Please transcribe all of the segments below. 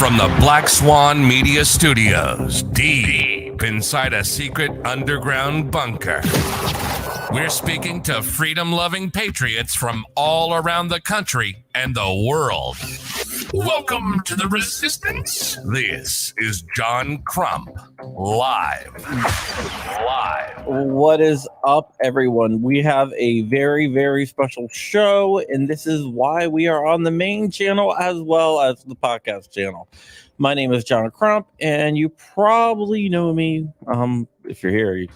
From the Black Swan Media Studios, deep inside a secret underground bunker, we're speaking to freedom-loving patriots from all around the country and the world. Welcome to the Resistance. This is John Crump, live. What is up, everyone? We have a very, very special show, and this is why we are on the main channel as well as the podcast channel. My name is John Crump, and you probably know me. If you're here,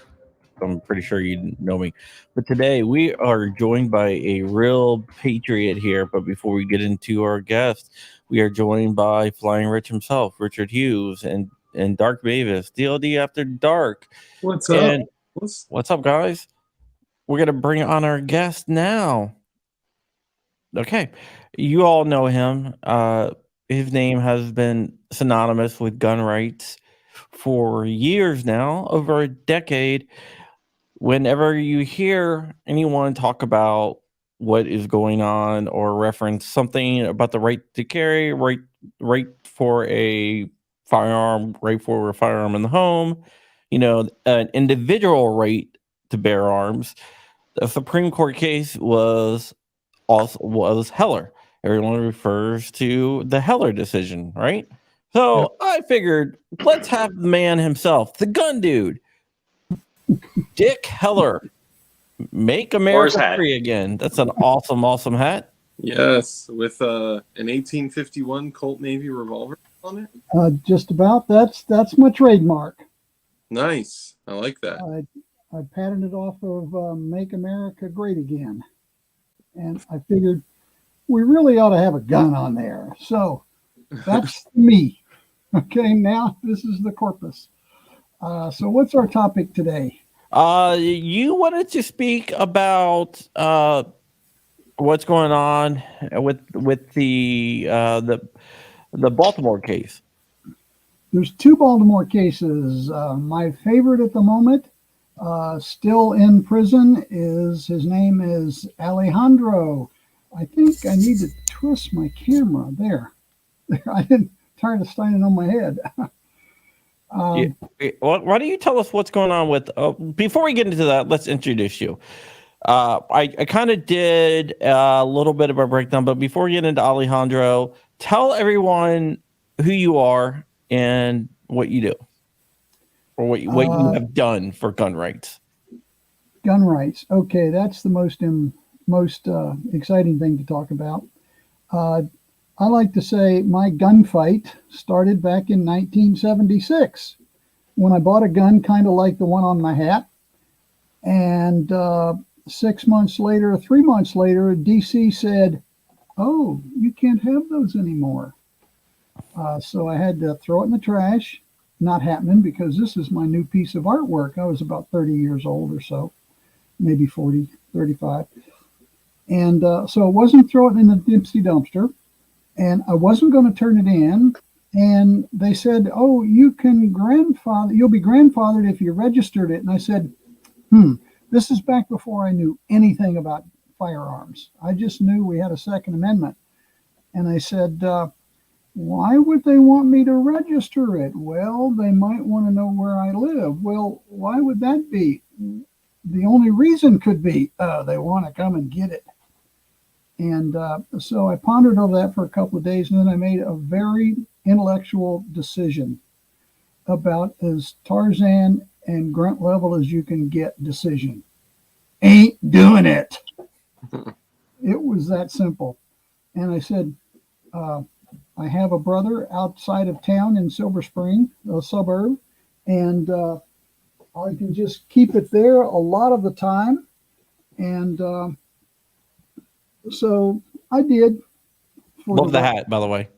I'm pretty sure you know me. But today we are joined by a real patriot here. But before we get into our guest, we are joined by Flying Rich himself, Richard Hughes, and Dark Mavis, DLD After Dark. What's up? What's up, guys? We're going to bring on our guest now. Okay. You all know him. His name has been synonymous with gun rights for years now, over a decade. Whenever you hear anyone talk about what is going on or reference something about the right to carry, right for a firearm, right for a firearm in the home, an individual right to bear arms, the Supreme Court case was Heller. Everyone refers to the Heller decision, right? So I figured, let's have the man himself, the gun dude, Dick Heller, make America free again. That's an awesome hat. Yes, with an 1851 Colt Navy revolver on it. Just about. That's my trademark. Nice. I like that. I patented it off of Make America Great Again. And I figured we really ought to have a gun on there. So that's me. Okay, now this is the corpus. So what's our topic today? You wanted to speak about what's going on with the Baltimore case. There's two Baltimore cases. My favorite at the moment, still in prison, his name is Alejandro. I think I need to twist my camera there. I didn't tired of standing on my head. Why don't you tell us what's going on with? Before we get into that, let's introduce you. I kind of did a little bit of a breakdown, but before we get into Alejandro, tell everyone who you are and what you do, or what you have done for gun rights. Gun rights. Okay, that's the most exciting thing to talk about. I like to say my gunfight started back in 1976 when I bought a gun kind of like the one on my hat. And 3 months later, DC said, "Oh, you can't have those anymore." So I had to throw it in the trash. Not happening, because this is my new piece of artwork. I was about 30 years old or so, maybe 40, 35. And so I wasn't throwing it in the Dipsy dumpster. And I wasn't going to turn it in. And they said, "Oh, you'll be grandfathered if you registered it." And I said, this is back before I knew anything about firearms. I just knew we had a Second Amendment. And I said, why would they want me to register it? Well, they might want to know where I live. Well, why would that be? The only reason could be, they want to come and get it. And so I pondered over that for a couple of days, and then I made a very intellectual decision about as Tarzan and grunt level as you can get decision. Ain't doing it. It was that simple. And I said, I have a brother outside of town in Silver Spring, a suburb, and I can just keep it there a lot of the time. And so I did. Love the hat, by the way.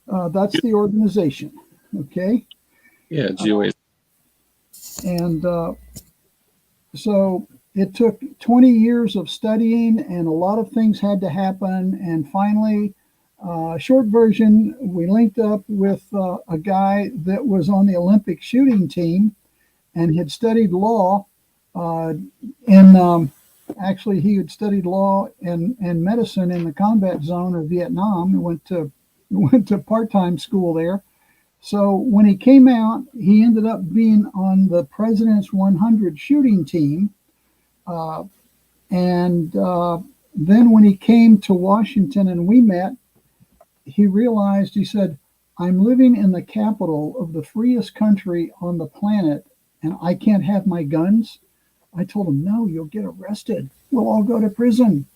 That's the organization. Okay. Yeah, GOA. And so it took 20 years of studying, and a lot of things had to happen. And finally, short version, we linked up with a guy that was on the Olympic shooting team and had studied law actually, he had studied law and medicine in the combat zone of Vietnam. He went to part-time school there. So when he came out, he ended up being on the President's 100 shooting team. And then when he came to Washington and we met, he realized, he said, I'm living in the capital of the freest country on the planet, and I can't have my guns. I told him, no, you'll get arrested. We'll all go to prison.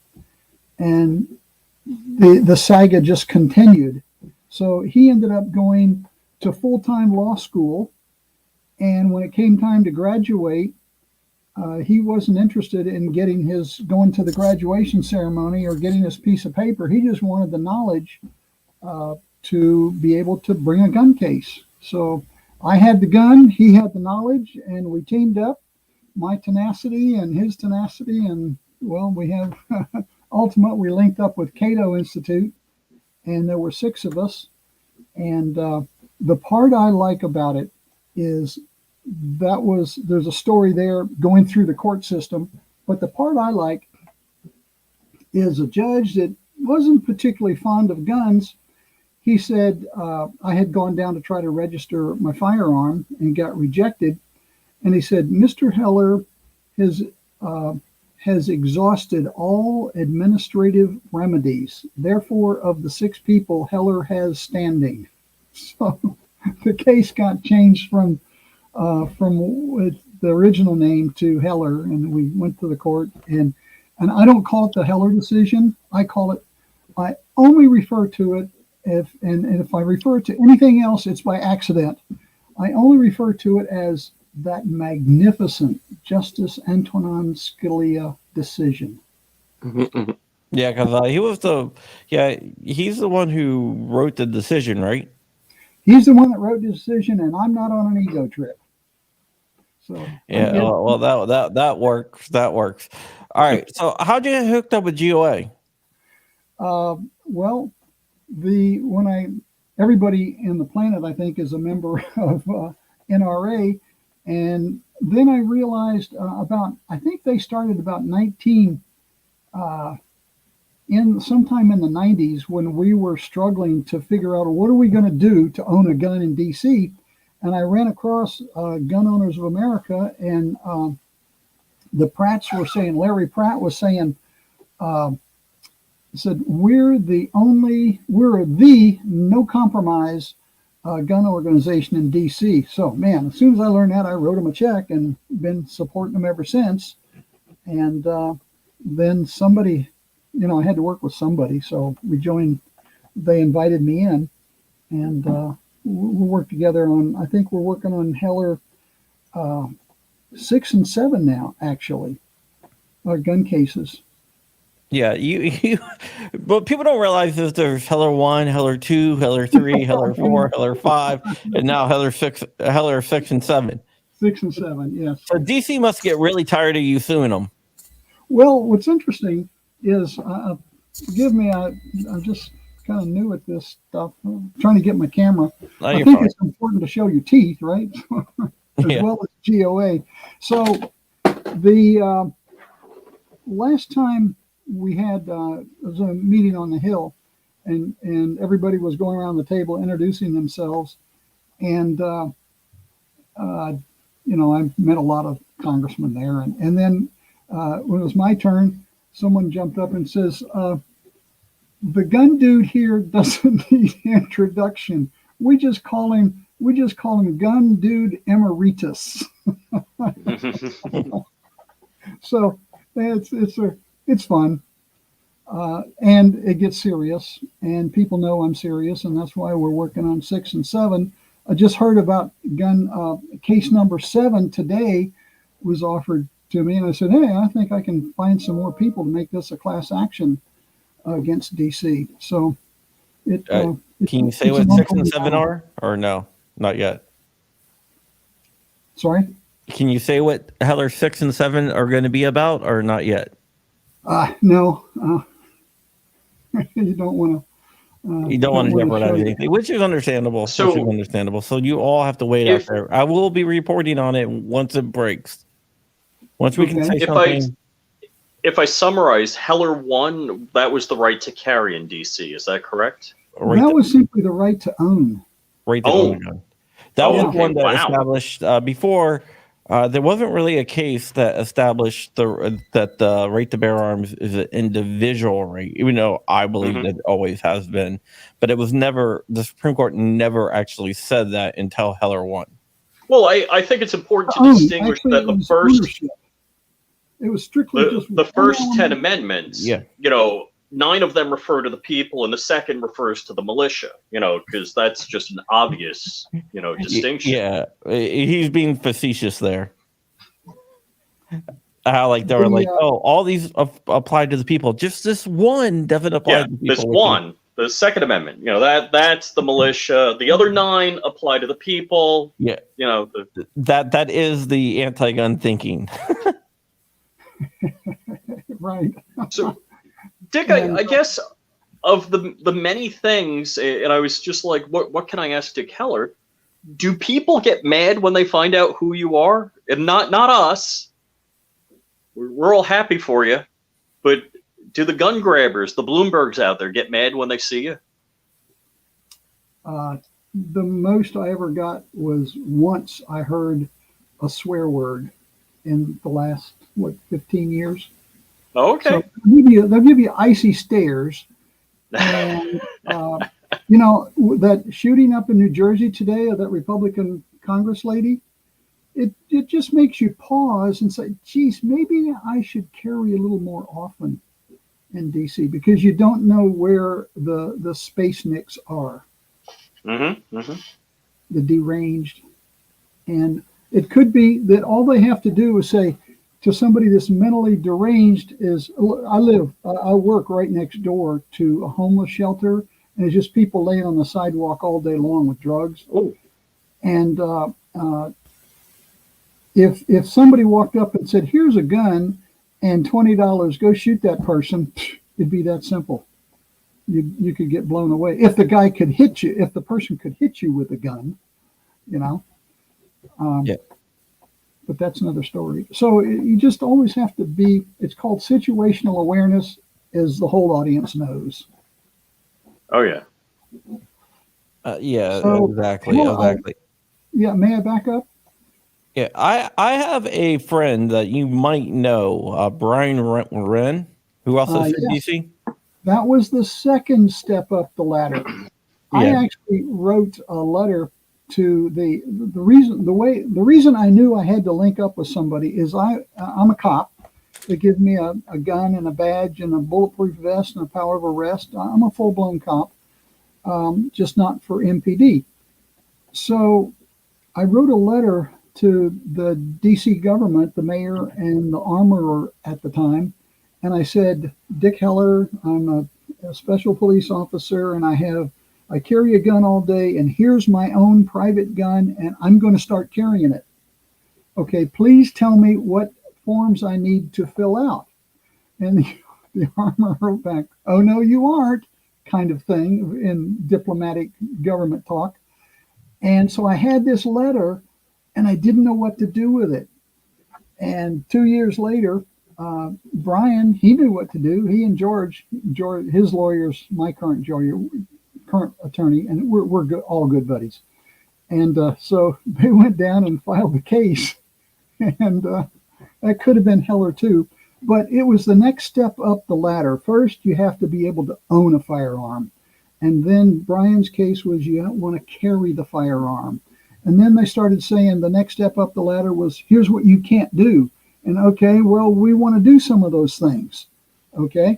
And the saga just continued. So he ended up going to full-time law school. And when it came time to graduate, he wasn't interested in going to the graduation ceremony or getting his piece of paper. He just wanted the knowledge to be able to bring a gun case. So I had the gun, he had the knowledge, and we teamed up, my tenacity and his tenacity. And well, we have ultimately linked up with Cato Institute, and there were 6 of us. And the part I like about it is there's a story there going through the court system. But the part I like is a judge that wasn't particularly fond of guns. He said, I had gone down to try to register my firearm and got rejected. And he said, Mr. Heller has exhausted all administrative remedies. Therefore, of the 6 people, Heller has standing. So the case got changed from the original name to Heller, and we went to the court. And I don't call it the Heller decision. I only refer to it if I refer to anything else, it's by accident. I only refer to it as that magnificent Justice Antonin Scalia decision. Yeah, because he's the one who wrote the decision, right? He's the one that wrote the decision, and I'm not on an ego trip. So yeah, well, that works. That works. All right. So how'd you get hooked up with GOA? Well, everybody in the planet, I think, is a member of NRA, and then I realized I think they started about sometime in the 90s, when we were struggling to figure out what are we going to do to own a gun in DC. And I ran across Gun Owners of America, and the Pratts were saying, Larry Pratt was saying, said, we're the no compromise gun organization in DC. So, man, as soon as I learned that, I wrote them a check and been supporting them ever since. And then somebody, I had to work with somebody, so we joined. They invited me in, and we'll work together on. I think we're working on Heller 6 and 7 now, actually, gun cases. Yeah, but people don't realize that there's Heller 1, Heller 2, Heller 3, Heller 4, Heller 5, and now Heller 6 and 7. 6 and 7, yes. So DC must get really tired of you suing them. Well, what's interesting is, forgive me, I'm just kind of new at this stuff. I'm trying to get my camera. I think it's important to show your teeth, right? As well as GOA. So the last time we had it was a meeting on the Hill, and everybody was going around the table introducing themselves, and I met a lot of congressmen there, and then when it was my turn, someone jumped up and says, the gun dude here doesn't need introduction. We just call him Gun Dude Emeritus. So it's fun, and it gets serious, and people know I'm serious, and that's why we're working on 6 and 7. I just heard about case number 7 today was offered to me, and I said, hey, I think I can find some more people to make this a class action against DC. So can you say what 6 and 7 are, or no, not yet? Sorry? Can you say what Heller 6 and 7 are going to be about, or not yet? No. You don't want to. You don't want to jeopardize anything, which is understandable. So you all have to wait out there. I will be reporting on it once it breaks. Once we can say something. If I summarize, Heller 1, that was the right to carry in DC. Is that correct? That was simply the right to own. rate the Oh. gun. That Oh, was okay, one that wow. established before. There wasn't really a case that established that the rate to bear arms is an individual rate, even though I believe Mhm. that it always has been. But it was never, the Supreme Court never actually said that until Heller won. Well, I think it's important to Own. distinguish Actually, that it was ownership. It was strictly just the one first 10 element. amendments, Yeah. 9 of them refer to the people, and the second refers to the militia, because that's just an obvious, distinction. Yeah, he's being facetious there. How like they were like, oh, all these apply to the people. Just this one doesn't apply Yeah, to the people. this one, the Second Amendment, that's the militia. The other 9 apply to the people. Yeah, that is the anti-gun thinking. Right. So, Dick, I guess of the many things, and I was just like, what can I ask Dick Heller? Do people get mad when they find out who you are? And not us. We're all happy for you, but do the gun grabbers, the Bloombergs out there, get mad when they see you? The most I ever got was once I heard a swear word in the last 15 years. Oh, okay. So they'll give you icy stares, and that shooting up in New Jersey today of that Republican Congress lady. It just makes you pause and say, geez, maybe I should carry a little more often in DC, because you don't know where the space nicks are, the deranged. And it could be that all they have to do is say to somebody that's mentally deranged is, I work right next door to a homeless shelter, and it's just people laying on the sidewalk all day long with drugs. Oh. And if somebody walked up and said, here's a gun and $20, go shoot that person, it'd be that simple. You could get blown away. If the guy could hit you, if the person could hit you with a gun, Yeah. But that's another story. So you just always have to be, it's called situational awareness, as the whole audience knows. Oh, yeah. Yeah, So, exactly. Yeah, may I back up? Yeah, I have a friend that you might know, Brian Wren, who also is in yes. DC. That was the second step up the ladder. I Yeah. actually wrote a letter to the reason I knew I had to link up with somebody is I'm a cop. They give me a gun and a badge and a bulletproof vest and a power of arrest. I'm a full-blown cop, just not for MPD. So I wrote a letter to the DC government, the mayor and the armorer at the time, and I said, Dick Heller, I'm a special police officer, and I carry a gun all day, and here's my own private gun, and I'm going to start carrying it. Okay, please tell me what forms I need to fill out. And the armorer wrote back, oh, no, you aren't, kind of thing in diplomatic government talk. And so I had this letter, and I didn't know what to do with it. And 2 years later, Brian, he knew what to do. He and George, his lawyer's my current attorney, and we're good, all good buddies. And so they went down and filed the case, and that could have been Heller too. But it was the next step up the ladder. First, you have to be able to own a firearm. And then Brian's case was you don't want to carry the firearm. And then they started saying the next step up the ladder was, here's what you can't do. And okay, well, we want to do some of those things. Okay.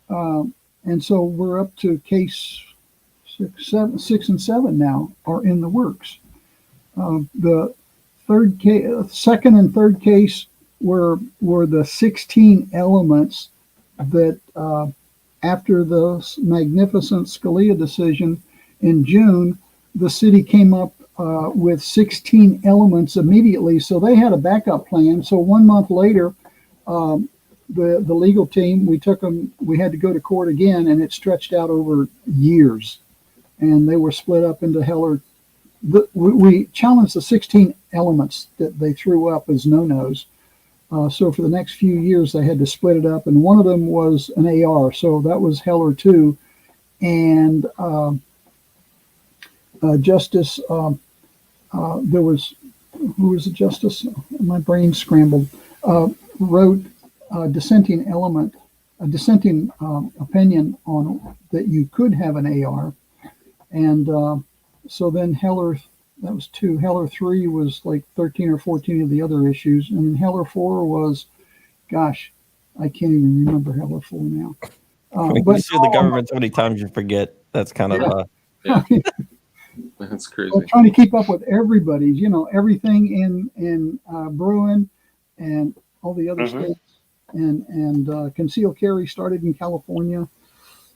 And so we're up to case 6 and 7 now are in the works. The second and third case were the 16 elements that after the magnificent Scalia decision in June, the city came up with 16 elements immediately. So they had a backup plan. So 1 month later, the legal team, we had to go to court again, and it stretched out over years. And they were split up into Heller. We challenged the 16 elements that they threw up as no-nos. So for the next few years, they had to split it up. And one of them was an AR. So that was Heller too. And Justice. There was who was the justice? My brain scrambled. Wrote a dissenting opinion on that you could have an AR, and so then Heller. That was 2. Heller 3 was like 13 or 14 of the other issues, and Heller 4 was, gosh, I can't even remember Heller 4 now. You sue the government so many times you forget. That's kind of Yeah, that's crazy. Well, trying to keep up with everybody's, everything in Bruin and all the other states, and concealed carry started in California.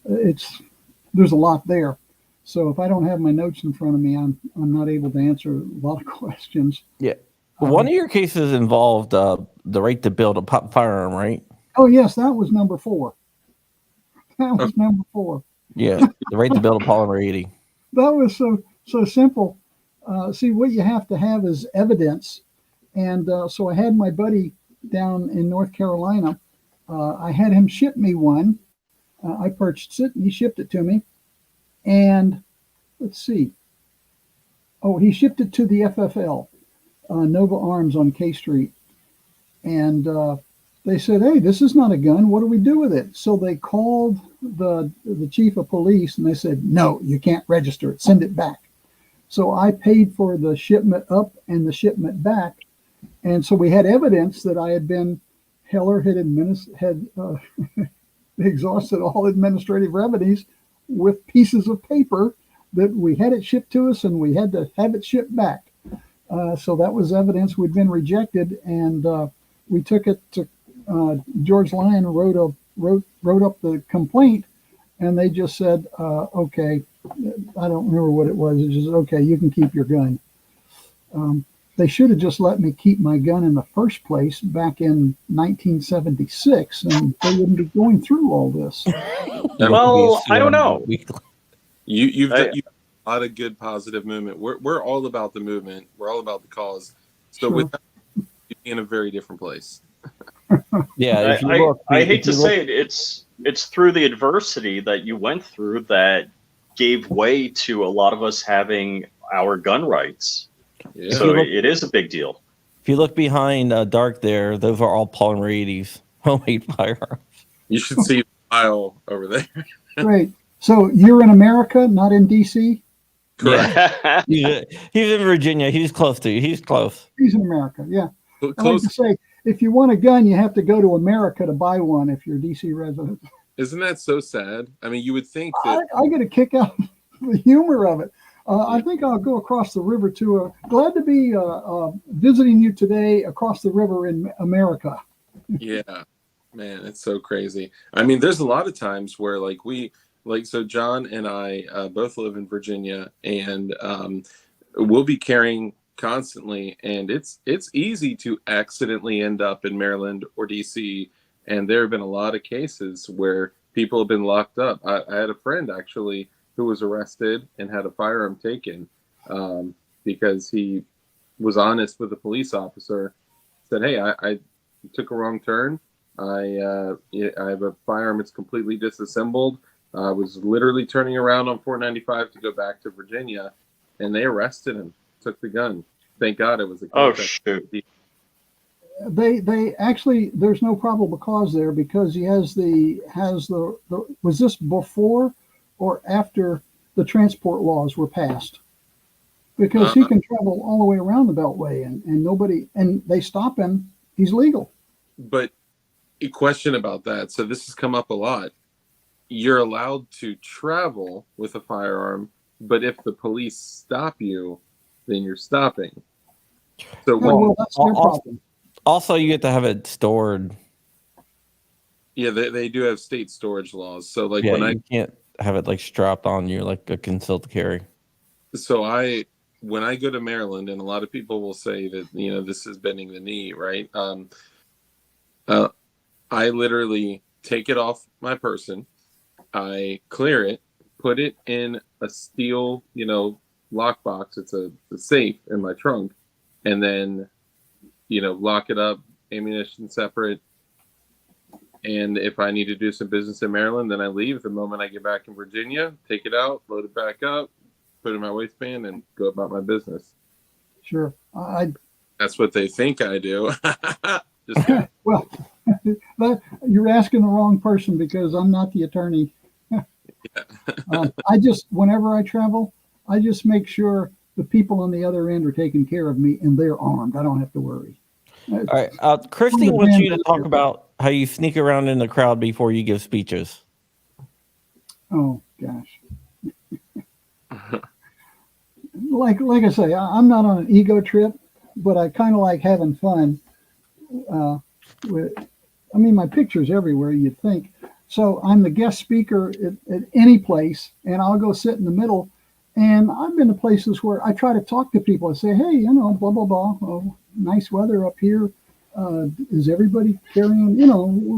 There's a lot there. So if I don't have my notes in front of me, I'm not able to answer a lot of questions. yeah. One of your cases involved the right to build a firearm, right? Oh yes, that was number 4. That was number 4. Yeah, the right to build a polymer 80. That was so simple. See, what you have to have is evidence, and so I had my buddy down in North Carolina. I had him ship me one. I purchased it, and he shipped it to me. And let's see. Oh, he shipped it to the FFL, Nova Arms on K Street, and they said, "Hey, this is not a gun. What do we do with it?" So they called the chief of police, and they said, "No, you can't register it. Send it back." So I paid for the shipment up and the shipment back, and so we had evidence that I had been Heller had exhausted all administrative remedies with pieces of paper that we had it shipped to us and we had to have it shipped back. So that was evidence we'd been rejected, and we took it to George Lyon wrote up the complaint, and they just said, okay, I don't remember what it was. It just, okay, you can keep your gun. They should have just let me keep my gun in the first place back in 1976, and they wouldn't be going through all this. Well, I don't know. You've done a lot of good positive movement. We're all about the movement. We're all about the cause. So Sure. with that, you'd be in a very different place. Yeah, I hate to say it, it's through the adversity that you went through that gave way to a lot of us having our gun rights. Yeah. So it is a big deal. If you look behind Dark there, those are all polymer 80s, homemade firearms. You should see the pile over there. Great. So you're in America, not in D.C.? Correct. He's in Virginia. He's close to you. He's close. He's in America, yeah. I like Close. to say, if you want a gun, you have to go to America to buy one if you're a D.C. resident. Isn't that so sad? I mean, you would think that. I get a kick out of the humor of it. I think I'll go across the river to. Glad to be visiting you today across the river in America. Yeah, man, it's so crazy. I mean, there's a lot of times where so John and I both live in Virginia, and we'll be carrying constantly, and it's easy to accidentally end up in Maryland or DC, and there have been a lot of cases where people have been locked up. I had a friend actually who was arrested and had a firearm taken because he was honest with a police officer, said, "Hey, I took a wrong turn. I have a firearm. It's completely disassembled. I was literally turning around on 495 to go back to Virginia, and they arrested him, took the gun. Thank God it was a Oh, shoot. They actually, there's no probable cause there because he has the was this before or after the transport laws were passed? Because he can travel all the way around the Beltway and they stop him. He's legal. But a question about that. So this has come up a lot. You're allowed to travel with a firearm, but if the police stop you, then you're stopping. So well, that's their problem. Also, you get to have it stored. Yeah, they do have state storage laws. So like Yeah, when you can't have it like strapped on you like a concealed carry. When I go to Maryland, and a lot of people will say that, this is bending the knee, right? I literally take it off my person, I clear it, put it in a steel, lockbox. It's a safe in my trunk, and then, lock it up, ammunition separate. And if I need to do some business in Maryland, then I leave. The moment I get back in Virginia, take it out, load it back up, put it in my waistband, and go about my business. Sure. That's what they think I do. Just kidding. Well, you're asking the wrong person because I'm not the attorney. Whenever I travel, I just make sure the people on the other end are taking care of me and they're armed. I don't have to worry. All right. Christy wants you to talk about how you sneak around in the crowd before you give speeches. Oh, gosh. Like I say, I'm not on an ego trip, but I kind of like having fun. My picture's everywhere, you'd think. So I'm the guest speaker at any place, and I'll go sit in the middle. And I've been to places where I try to talk to people. I say, hey, blah, blah, blah. Oh, nice weather up here. Is everybody carrying,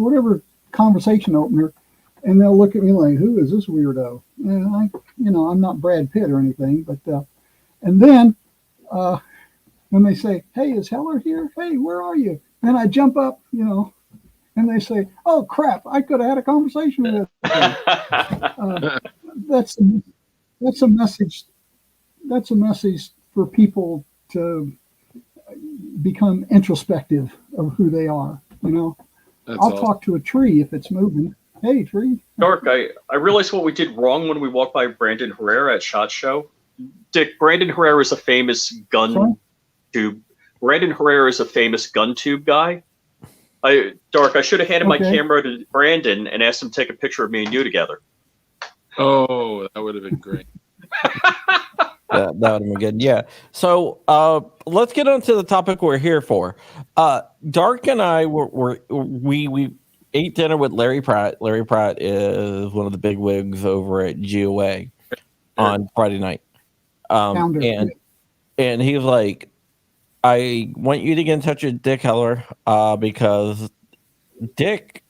whatever conversation opener? And they'll look at me like, who is this weirdo? And I'm not Brad Pitt or anything. But and then when they say, hey, is Heller here? Hey, where are you? And I jump up, and they say, oh, crap, I could have had a conversation with him. That's a message. That's a message for people to become introspective of who they are. I'll awesome. talk to a tree if it's moving. Hey, tree. Dark, I realized what we did wrong when we walked by Brandon Herrera at SHOT Show. Dick, Brandon Herrera is a famous gun tube. Brandon Herrera is a famous gun tube guy. Dark, I should have handed my camera to Brandon and asked him to take a picture of me and you together. Oh, that would have been great. That would have been good. Yeah. So let's get on to the topic we're here for. Dark and I we ate dinner with Larry Pratt. Larry Pratt is one of the big wigs over at GOA on Friday night. And he was like, I want you to get in touch with Dick Heller because Dick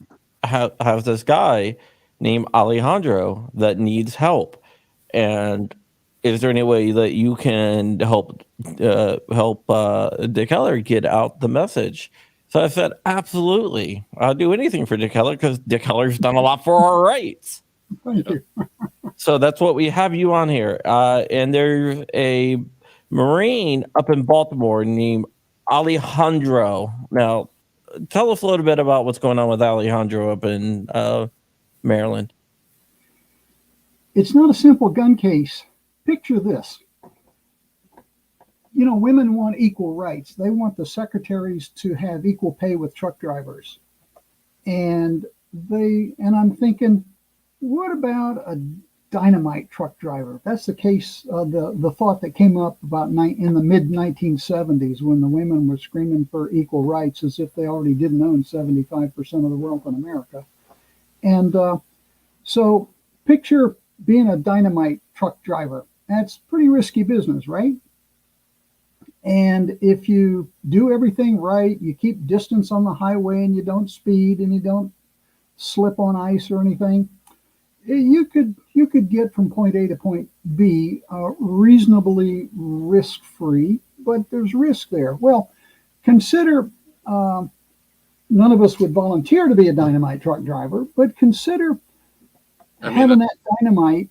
has this guy named Alejandro that needs help. And is there any way that you can help Dick Heller get out the message? So I said, absolutely. I'll do anything for Dick Heller because Dick Heller's done a lot for our rights. Thank you. So that's what we have you on here. And there's a Marine up in Baltimore named Alejandro. Now, tell us a little bit about what's going on with Alejandro up in Maryland. It's not a simple gun case. Picture this. Women want equal rights. They want the secretaries to have equal pay with truck drivers. And I'm thinking, what about a dynamite truck driver? That's the case, the thought that came up about in the mid 1970s when the women were screaming for equal rights as if they already didn't own 75% of the wealth in America. And so picture being a dynamite truck driver. That's pretty risky business, right? And if you do everything right, you keep distance on the highway and you don't speed and you don't slip on ice or anything, you could get from point A to point B reasonably risk-free, but there's risk there. Well, consider none of us would volunteer to be a dynamite truck driver, but consider having that dynamite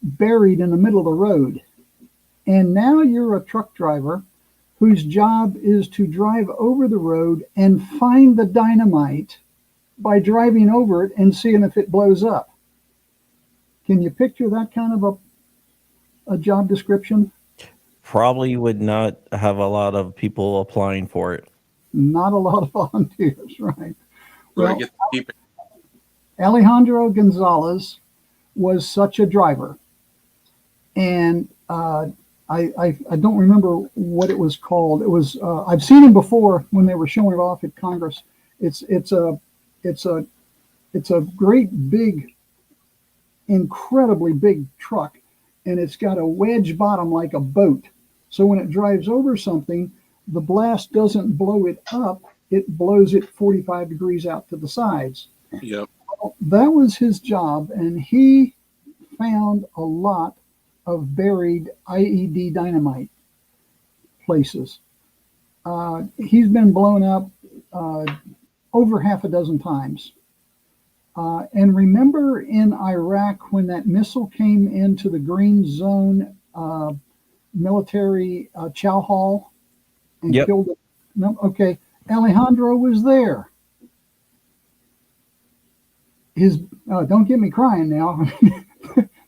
buried in the middle of the road. And now you're a truck driver whose job is to drive over the road and find the dynamite by driving over it and seeing if it blows up. Can you picture that kind of a job description? Probably would not have a lot of people applying for it. Not a lot of volunteers, right? So Well, I get to keep it. Alejandro Gonzalez was such a driver. And I don't remember what it was called. It was I've seen him before when they were showing it off at Congress. It's a great big, incredibly big truck, and it's got a wedge bottom like a boat. So when it drives over something, the blast doesn't blow it up; it blows it 45 degrees out to the sides. Yep. Well, that was his job, and he found a lot of buried IED dynamite places. He's been blown up over half a dozen times. And remember in Iraq when that missile came into the green zone military chow hall and Yep. killed it? No, okay. Alejandro was there. Don't get me crying now.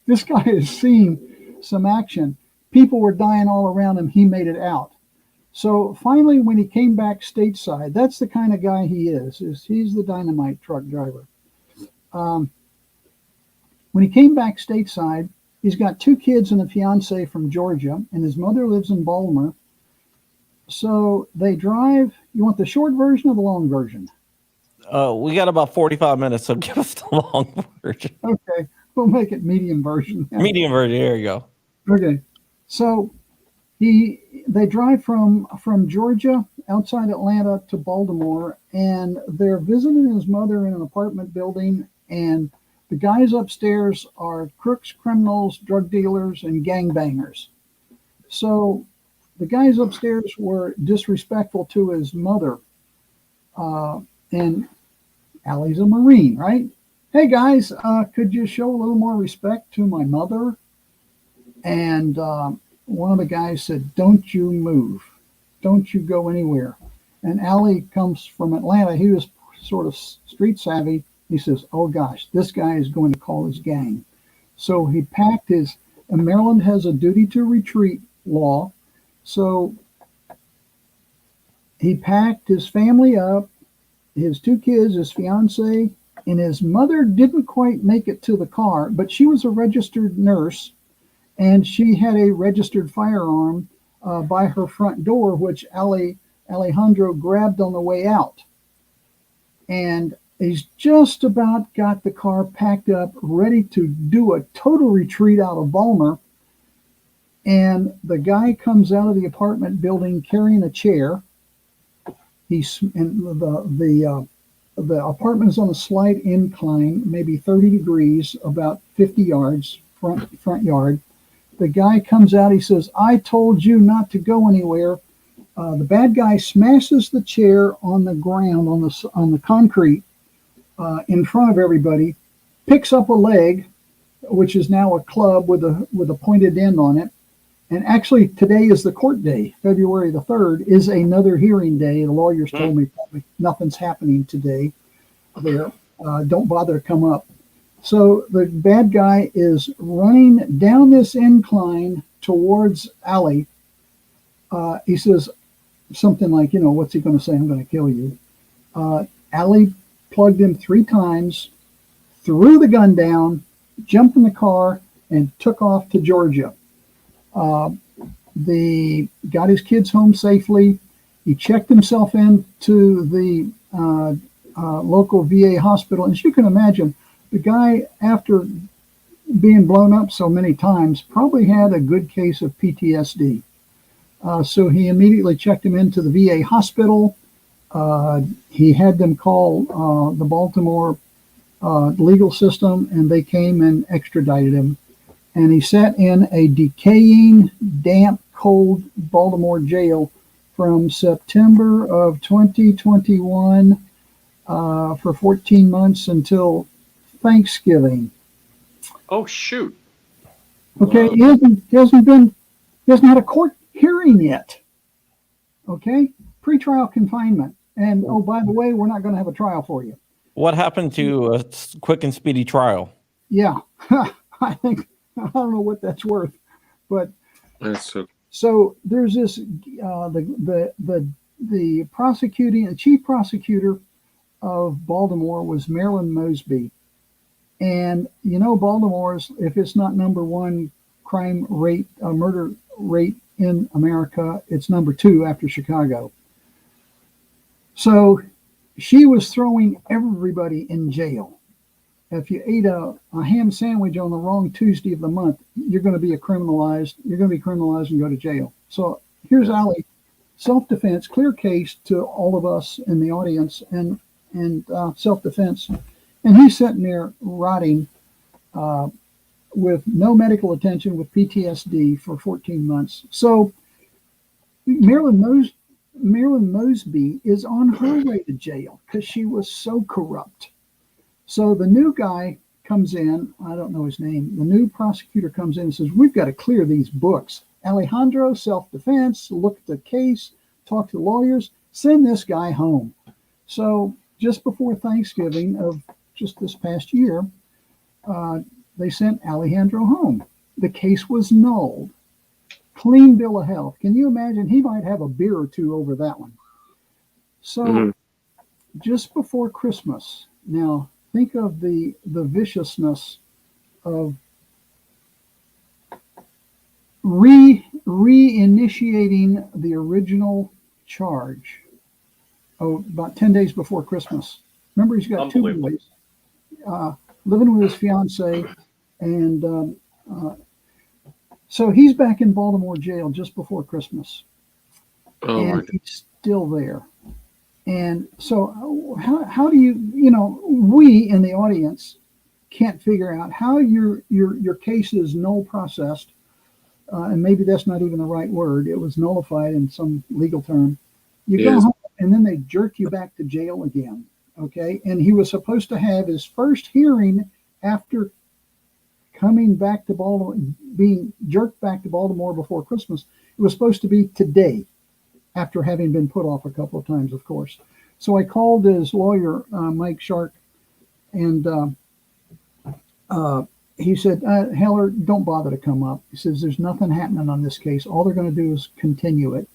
This guy has seen some action. People were dying all around him. He made it out. So finally, when he came back stateside, that's the kind of guy he is he's the dynamite truck driver. When he came back stateside, he's got 2 kids and a fiance from Georgia, and his mother lives in Baltimore. So they drive. You want the short version or the long version? We got about 45 minutes, so give us the long version. Okay, we'll make it medium version. Medium version, there you go. Okay, so they drive from Georgia outside Atlanta to Baltimore, and they're visiting his mother in an apartment building, and the guys upstairs are crooks, criminals, drug dealers, and gangbangers. So the guys upstairs were disrespectful to his mother, and Allie's a Marine, right? Hey guys, could you show a little more respect to my mother? And one of the guys said, "Don't you move. Don't you go anywhere." And Allie comes from Atlanta. He was sort of street savvy. He says, "Oh gosh, this guy is going to call his gang." So he packed his, and Maryland has a duty to retreat law. So he packed his family up, his 2 kids, his fiance, and his mother didn't quite make it to the car, but she was a registered nurse, and she had a registered firearm by her front door, which Alejandro grabbed on the way out. And he's just about got the car packed up, ready to do a total retreat out of Baltimore. And the guy comes out of the apartment building carrying a chair. The apartment is on a slight incline, maybe 30 degrees, about 50 yards front yard. The guy comes out. He says, "I told you not to go anywhere." The bad guy smashes the chair on the ground, on the concrete, in front of everybody. Picks up a leg, which is now a club with a pointed end on it. And actually, today is the court day. February the 3rd is another hearing day. The lawyers told me probably nothing's happening today there. Don't bother to come up. So the bad guy is running down this incline towards Allie. He says something like, what's he going to say? "I'm going to kill you." Allie plugged him 3 times, threw the gun down, jumped in the car, and took off to Georgia. Got his kids home safely. He checked himself into the local VA hospital. As you can imagine, the guy, after being blown up so many times, probably had a good case of PTSD. So he immediately checked him into the VA hospital. He had them call the Baltimore legal system, and they came and extradited him. And he sat in a decaying, damp, cold Baltimore jail from September of 2021 for 14 months until Thanksgiving. Oh, shoot. Okay, he hasn't had a court hearing yet. Okay, pretrial confinement. And oh, by the way, we're not going to have a trial for you. What happened to a quick and speedy trial? Yeah, I don't know what that's worth, but That's so there's this the chief prosecutor of Baltimore was Marilyn Mosby, and Baltimore's, if it's not number 1 crime rate, murder rate in America, it's number 2 after Chicago. So she was throwing everybody in jail. If you ate a ham sandwich on the wrong Tuesday of the month, you're going to be criminalized and go to jail. So here's Allie, self-defense, clear case to all of us in the audience, and self-defense. And he's sitting there rotting with no medical attention, with PTSD for 14 months. So Marilyn Mosby is on her way to jail because she was so corrupt. So the new guy comes in. I don't know his name. The new prosecutor comes in and says, we've got to clear these books. Alejandro, self-defense, look at the case, talk to the lawyers, send this guy home. So just before Thanksgiving of just this past year, they sent Alejandro home. The case was nulled. Clean bill of health. Can you imagine? He might have a beer or two over that one. So just before Christmas, now think of the viciousness of reinitiating the original charge. Oh, about 10 days before Christmas. Remember, he's got 2 boys, living with his fiance, and so he's back in Baltimore jail just before Christmas, and he's still there. And so, how do we in the audience can't figure out how your case is null processed, and maybe that's not even the right word. It was nullified in some legal term. You go home, and then they jerk you back to jail again. Okay, and he was supposed to have his first hearing after coming back to Baltimore, being jerked back to Baltimore before Christmas. It was supposed to be today, after having been put off a couple of times, of course. So I called his lawyer, Mike Shark, and he said, Heller, don't bother to come up. He says, there's nothing happening on this case. All they're going to do is continue it.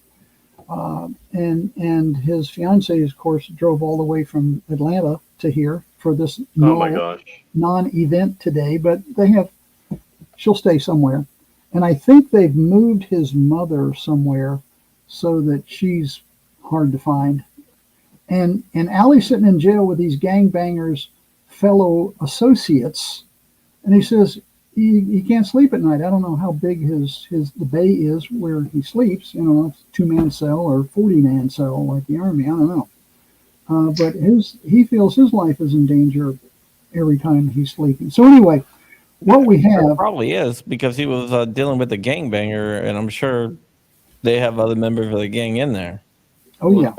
And his fiancée, of course, drove all the way from Atlanta to here for this non-event today, but she'll stay somewhere. And I think they've moved his mother somewhere so that she's hard to find. And Allie's sitting in jail with these gangbangers, fellow associates, and he says he can't sleep at night. I don't know how big the bay is where he sleeps. You know, it's a 2-man cell or 40-man cell like the Army. I don't know. But he feels his life is in danger every time he's sleeping. So anyway, what we have it probably is because he was dealing with a gangbanger, and I'm sure they have other members of the gang in there. Oh yeah.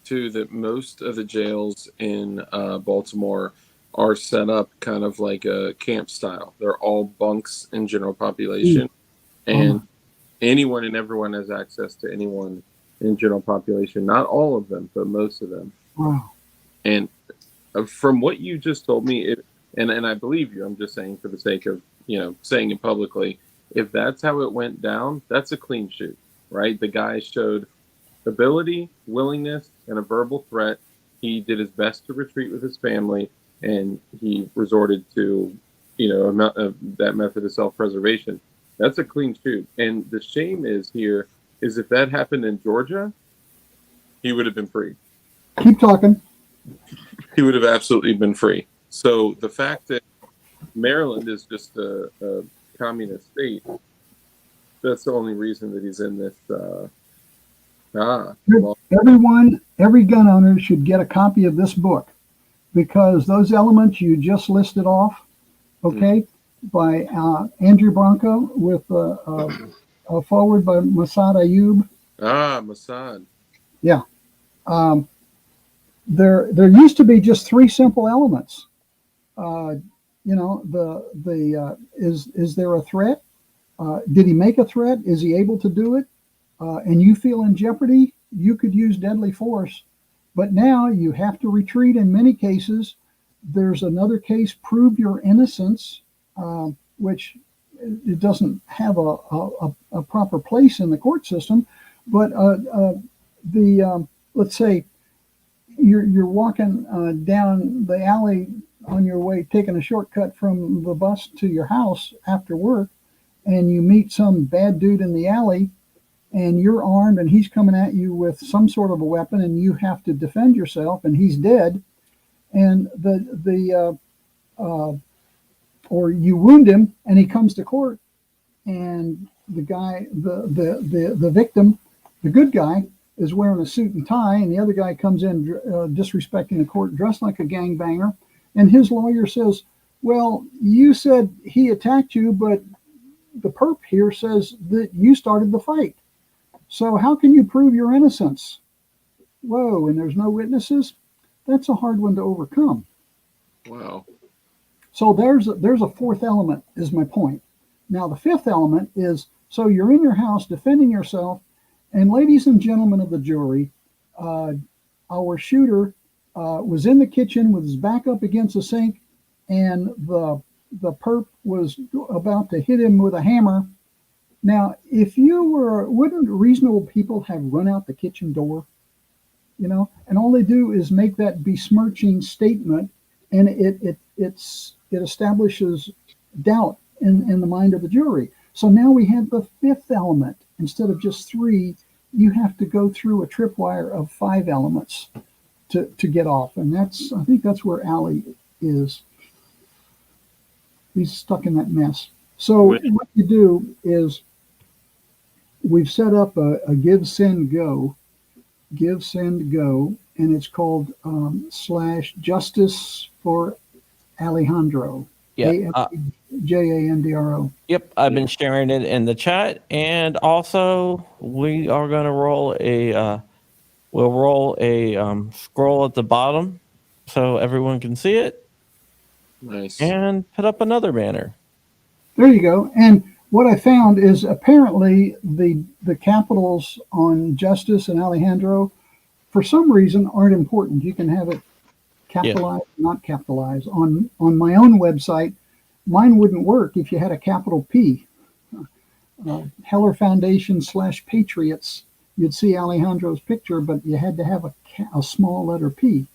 Too, that most of the jails in Baltimore are set up kind of like a camp style. They're all bunks in general population, and anyone and everyone has access to anyone in general population. Not all of them, but most of them. Wow. And from what you just told me, and I believe you, I'm just saying for the sake of, saying it publicly, if that's how it went down, that's a clean shoot, right? The guy showed ability, willingness, and a verbal threat. He did his best to retreat with his family, and he resorted to, that method of self-preservation. That's a clean shoot. And the shame is if that happened in Georgia, he would have been free. Keep talking. He would have absolutely been free. So the fact that Maryland is just a communist state, that's the only reason that he's in this. Every gun owner should get a copy of this book, because those elements you just listed off, by Andrew Branco with a forward by Masad Ayub. Masad. Yeah. There used to be just 3 simple elements. Is there a threat? Did he make a threat? Is he able to do it? And you feel in jeopardy, you could use deadly force. But now you have to retreat in many cases. There's another case, prove your innocence, which it doesn't have a proper place in the court system. But let's say you're walking down the alley on your way, taking a shortcut from the bus to your house after work, and you meet some bad dude in the alley, and you're armed, and he's coming at you with some sort of a weapon, and you have to defend yourself, and he's dead, and or you wound him, and he comes to court, and the guy, the victim, the good guy, is wearing a suit and tie, and the other guy comes in disrespecting the court, dressed like a gangbanger, and his lawyer says, well, you said he attacked you, but the perp here says that you started the fight. So how can you prove your innocence? Whoa, and there's no witnesses? That's a hard one to overcome. Wow. So there's a fourth element, is my point. Now the fifth element is, so you're in your house defending yourself, and ladies and gentlemen of the jury, our shooter was in the kitchen with his back up against the sink, and the perp was about to hit him with a hammer. Now, if you were, wouldn't reasonable people have run out the kitchen door? You know, and all they do is make that besmirching statement, and it establishes doubt in the mind of the jury. So now we have the fifth element. Instead of just three, you have to go through a tripwire of 5 elements to get off. And I think that's where Allie is. He's stuck in that mess. So what you do is, we've set up a give, send, go, and it's called /justice for Alejandro. Yeah. JANDRO. Yep, I've been sharing it in the chat, and also we are going to roll a scroll at the bottom so everyone can see it, Nice. and put up another banner. There you go. And what I found is apparently the capitals on Justice and Alejandro, for some reason, aren't important. You can have it capitalized, not capitalized. On my own website, mine wouldn't work if you had a capital P. Heller Foundation /Patriots, you'd see Alejandro's picture, but you had to have a small letter P.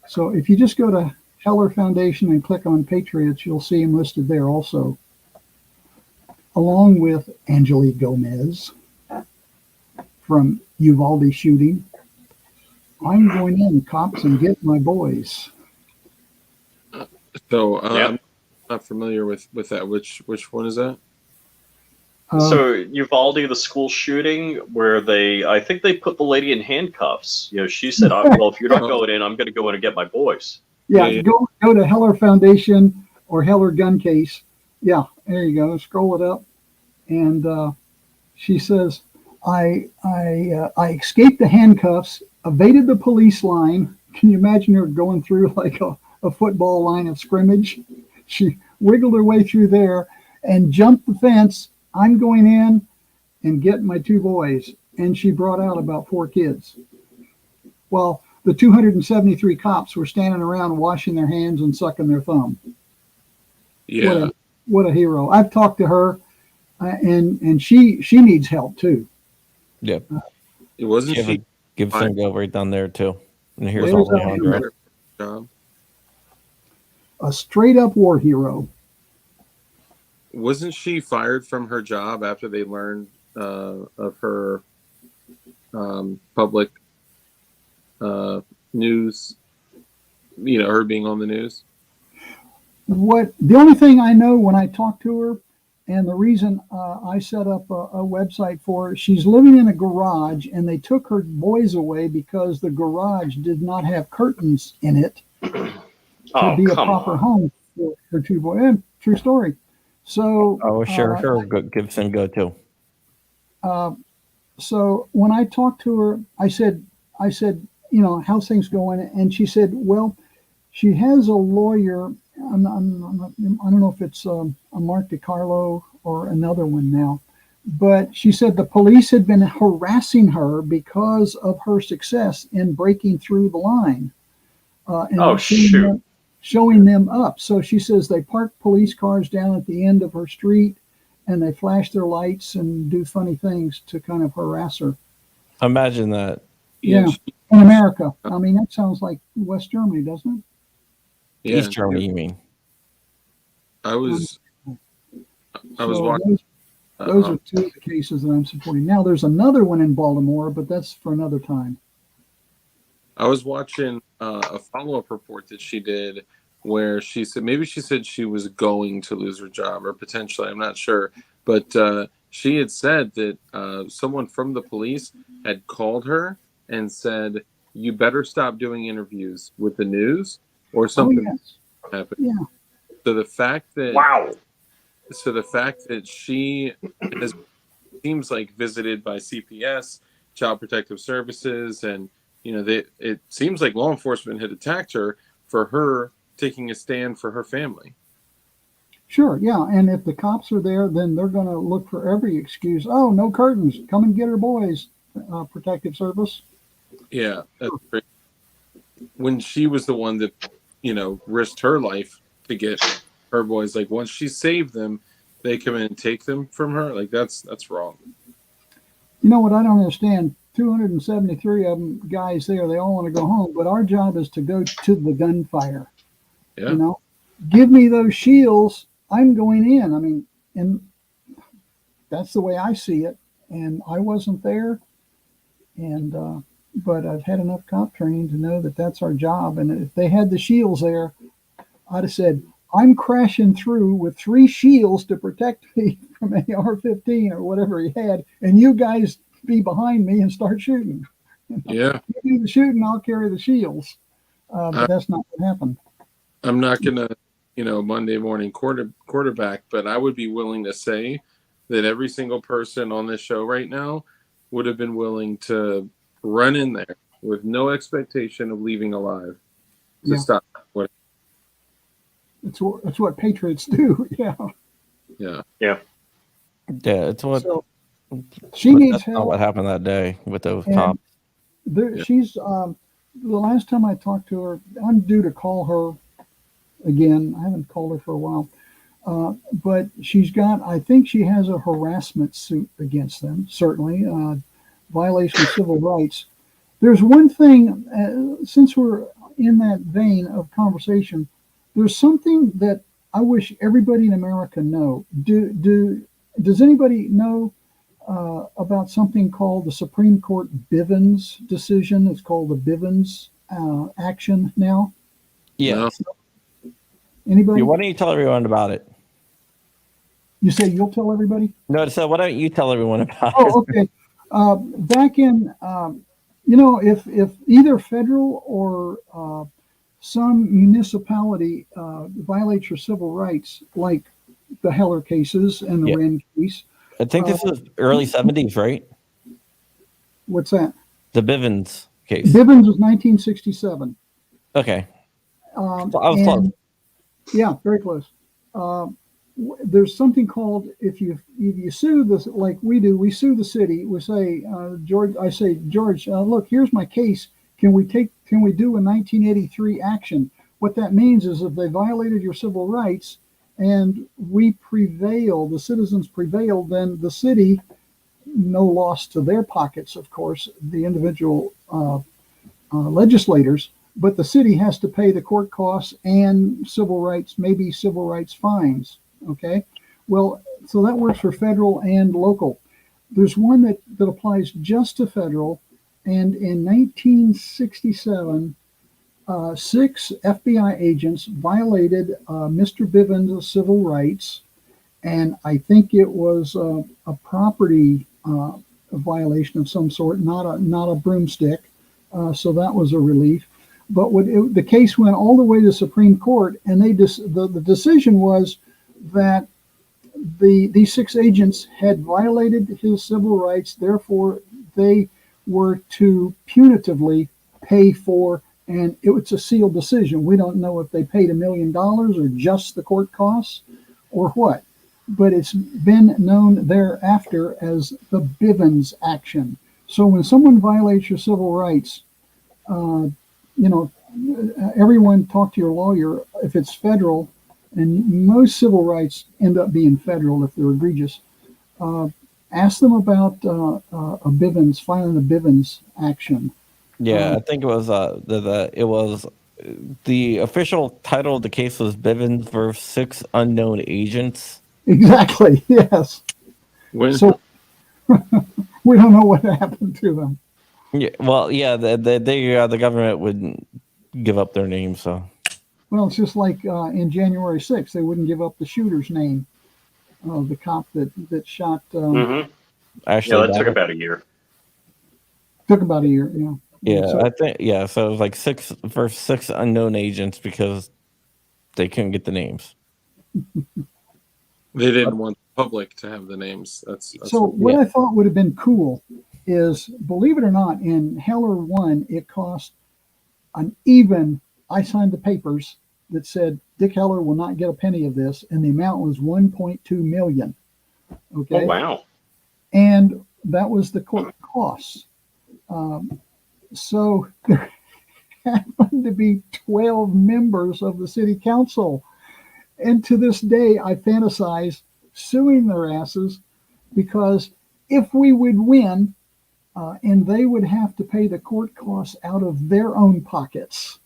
So if you just go to Heller Foundation and click on Patriots, you'll see him listed there also, along with Angelique Gomez from Uvalde shooting. I'm going in, cops, and get my boys. So I'm not familiar with that. Which one is that? So Uvalde, the school shooting, where I think they put the lady in handcuffs. You know, she said, "Well, if you're not going in, I'm going to go in and get my boys." Yeah. Go to Heller Foundation or Heller Gun Case. Yeah, there you go. Scroll it up, and she says, I escaped the handcuffs, evaded the police line." Can you imagine her going through like a football line of scrimmage? She wiggled her way through there and jumped the fence. I'm going in and getting my 2 boys. And she brought out about 4 kids. Well, the 273 cops were standing around washing their hands and sucking their thumb. Yeah. What a hero. I've talked to her, and she needs help too. Yep. It wasn't she. Give some go right down there too. And here's There's Alejandro. A straight up war hero. Wasn't she fired from her job after they learned of her public news? You know, her being on the news. The only thing I know when I talked to her, and the reason I set up a website for her, she's living in a garage, and they took her boys away because the garage did not have curtains in it to be a proper home for her 2 boys. And true story. So sure. Give some go too. So when I talked to her, I said, you know, how's things going? And she said, well, she has a lawyer. I don't know if it's a Mark DiCarlo or another one now, but she said the police had been harassing her because of her success in breaking through the line. And showing them up. So she says they park police cars down at the end of her street, and they flash their lights and do funny things to kind of harass her. Imagine that. Yeah, in America. I mean, that sounds like West Germany, doesn't it? Yeah. East Germany, you mean? I was watching. Those are 2 of the cases that I'm supporting. Now, there's another one in Baltimore, but that's for another time. I was watching a follow-up report that she did where she said she was going to lose her job, or potentially, I'm not sure, but she had said that someone from the police had called her and said, "You better stop doing interviews with the news, or something happened." Yeah. So the fact that she seems like visited by CPS, Child Protective Services, and you know, it seems like law enforcement had attacked her for her taking a stand for her family. Sure, yeah. And if the cops are there, then they're going to look for every excuse. Oh, no curtains. Come and get her boys, protective service. Yeah, that's great. When she was the one that, risked her life to get her boys, like once she saved them, they come in and take them from her. Like that's wrong. You know what I don't understand? 273 of them guys there, they all want to go home, but our job is to go to the gunfire. Yeah. Give me those shields. I'm going in. I mean, and that's the way I see it. And I wasn't there. And, but I've had enough cop training to know that that's our job. And if they had the shields there, I'd have said, I'm crashing through with 3 shields to protect me from AR-15 or whatever he had. And you guys be behind me and start shooting. Yeah. You do the shooting, I'll carry the shields. But that's not what happened. I'm not going to, Monday morning quarterback, but I would be willing to say that every single person on this show right now would have been willing to run in there with no expectation of leaving alive to stop what. It's what patriots do. Yeah. Yeah. Yeah, it's what. So she needs that's help. not what happened that day with those cops. She's the last time I talked to her, I'm due to call her again. I haven't called her for a while. But she's got, I think she has a harassment suit against them, certainly, violation of civil rights. There's one thing, since we're in that vein of conversation, there's something that I wish everybody in America know. Does anybody know about something called the Supreme Court Bivens decision? It's called the Bivens action now. Yeah. No. Anybody? Why don't you tell everyone about it? You say you'll tell everybody? No, so why don't you tell everyone about it? Oh, okay. Back in, if either federal or some municipality violates your civil rights, like the Heller cases and the Wren case. I think this was early 70s, right? What's that? The Bivens case. Bivens was 1967. Okay. I was and- close. Yeah, very close. There's something called, if you sue this, like we do, we sue the city. We say, George, look, here's my case. Can we do a 1983 action? What that means is if they violated your civil rights and we prevail, the citizens prevail, then the city, no loss to their pockets, of course, the individual legislators, but the city has to pay the court costs and civil rights, maybe civil rights fines. Okay. Well, so that works for federal and local. There's one that applies just to federal. And in 1967, 6 FBI agents violated Mr. Bivens' civil rights. And I think it was a property violation of some sort, not a broomstick. So that was a relief. But the case went all the way to the Supreme Court, and the decision was that these 6 agents had violated his civil rights. Therefore, they were to punitively pay for, and it's a sealed decision. We don't know if they paid $1 million or just the court costs or what, but it's been known thereafter as the Bivens action. So when someone violates your civil rights, everyone talk to your lawyer if it's federal, and most civil rights end up being federal if they're egregious. Ask them about filing a Bivens action. Yeah, I think it was the official title of the case was Bivens versus 6 unknown agents. Exactly. Yes. So we don't know what happened to them. Yeah. Well, yeah. The government wouldn't give up their name, so. Well, it's just like in January 6th, they wouldn't give up the shooter's name, the cop that shot. Actually, that took about a year. Took about a year, yeah. Yeah, So, I think so it was like 6 versus 6 unknown agents because they couldn't get the names. They didn't want the public to have the names. That's so what I thought would have been cool is, believe it or not, in Heller 1, it cost I signed the papers, that said Dick Heller will not get a penny of this, and the amount was $1.2 million. Okay. Oh, wow. And that was the court costs. So there happened to be 12 members of the city council. And to this day, I fantasize suing their asses, because if we would win, and they would have to pay the court costs out of their own pockets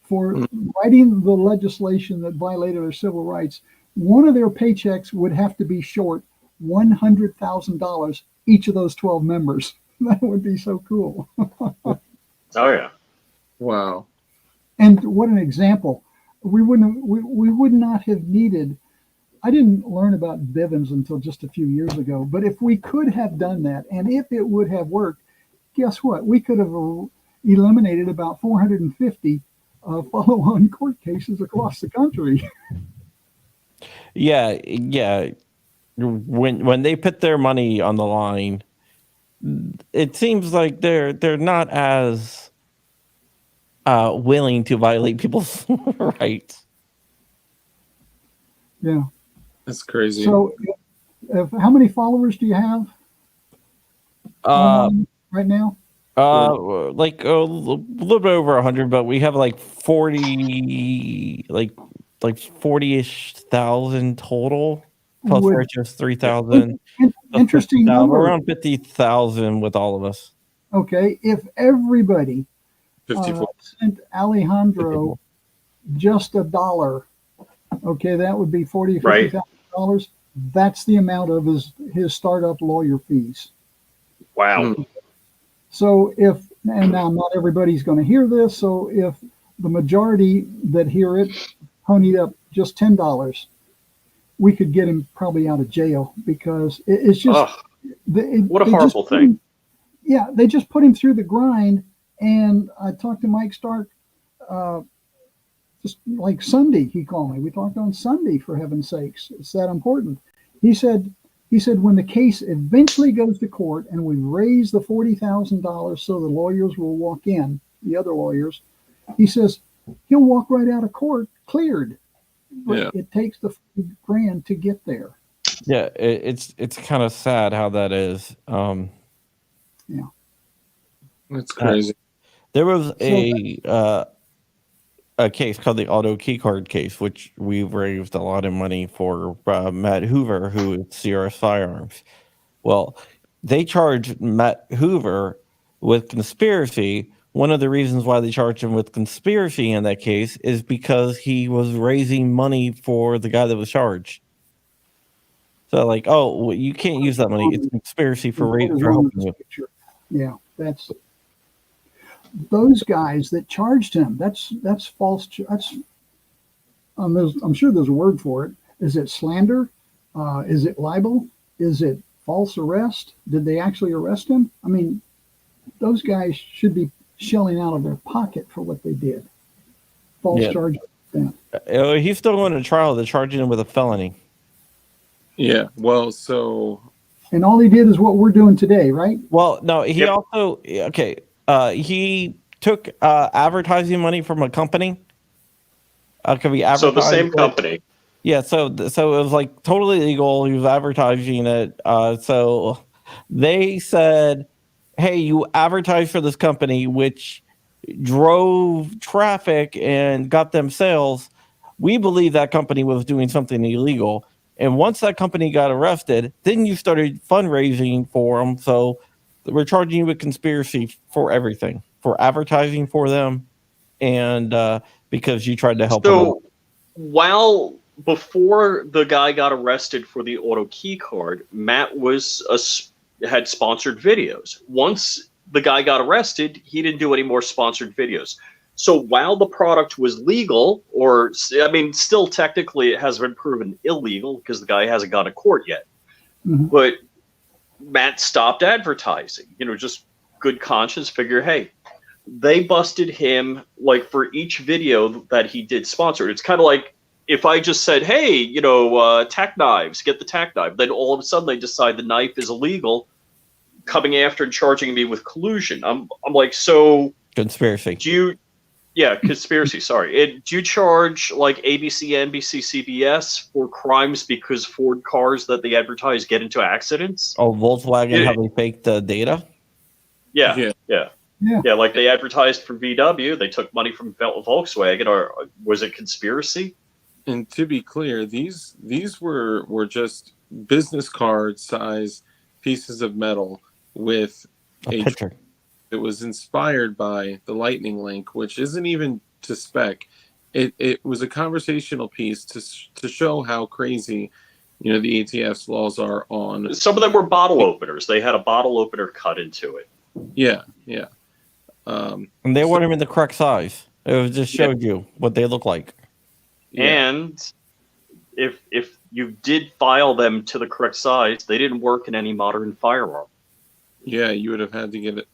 for writing the legislation that violated their civil rights, one of their paychecks would have to be short $100,000, each of those 12 members. That would be so cool. Oh, yeah. Wow. And what an example. We would not have needed, I didn't learn about Bivens until just a few years ago, but if we could have done that, and if it would have worked, guess what? We could have eliminated about 450 follow-on court cases across the country. Yeah. When they put their money on the line, it seems like they're not as willing to violate people's rights. Yeah. That's crazy. So, how many followers do you have right now? Like a little bit over 100, but we have like 40, like 40-ish thousand total. Plus, we're just 3,000. Interesting number. Around 50,000 with all of us. Okay, if everybody 54. sent Alejandro just $1, okay, that would be $50,000. That's the amount of his startup lawyer fees. Wow. So and now not everybody's going to hear this, so if the majority that hear it ponied up just $10, we could get him probably out of jail, because it's just what a horrible thing. They just put him through the grind. And I talked to Mike Stark just like Sunday. He called me. We talked on Sunday, for heaven's sakes. It's that important. He said when the case eventually goes to court and we raise the $40,000 so the lawyers will walk in, the other lawyers, he says he'll walk right out of court cleared. But it takes the $40,000 to get there. Yeah, it's kind of sad how that is. Yeah, That's crazy. There was a case called the auto key card case, which we've raised a lot of money for Matt Hoover, who is CRS Firearms. Well, they charged Matt Hoover with conspiracy. One of the reasons why they charged him with conspiracy in that case is because he was raising money for the guy that was charged. So, like, well, you can't use that money. It's conspiracy for helping you. Yeah, that's those guys that charged him. That's false. I'm sure there's a word for it. Is it slander? Is it libel? Is it false arrest? Did they actually arrest him? I mean, those guys should be shelling out of their pocket for what they did. False charges. He's still going to trial. They're charging him with a felony. Yeah. Well, so. And all he did is what we're doing today, right? Well, no, he also he took advertising money from a company. Could be advertised. So the same company. Yeah, so it was like totally legal. He was advertising it. So they said, "Hey, you advertised for this company, which drove traffic and got them sales. We believe that company was doing something illegal." And once that company got arrested, then you started fundraising for them. So we're charging you with conspiracy for everything, for advertising for them, and because you tried to help them. So while before the guy got arrested for the auto key card, Matt had sponsored videos. Once the guy got arrested, he didn't do any more sponsored videos. So while the product was legal, still technically it has been proven illegal because the guy hasn't gone to court yet. Mm-hmm. But Matt stopped advertising, just good conscience, figure, hey, they busted him like for each video that he did sponsored. It's kind of like if I just said, hey, tack knives, get the tack knife. Then all of a sudden they decide the knife is illegal, coming after and charging me with collusion. I'm like, so conspiracy. Yeah, conspiracy. Sorry. Do you charge like ABC, NBC, CBS for crimes because Ford cars that they advertise get into accidents? Oh, Volkswagen, Yeah. how they fake the data? Yeah. Yeah. Yeah, like they advertised for VW, they took money from Volkswagen, or was it conspiracy? And to be clear, these were just business card size pieces of metal with A a picture. it was inspired by the Lightning Link, which isn't even to spec. It was a conversational piece to show how crazy, the ATF's laws are on. Some of them were bottle openers. They had a bottle opener cut into it. Yeah. And they weren't even the correct size. It was just showed you what they look like. Yeah. And if you did file them to the correct size, they didn't work in any modern firearm. Yeah, you would have had to get it.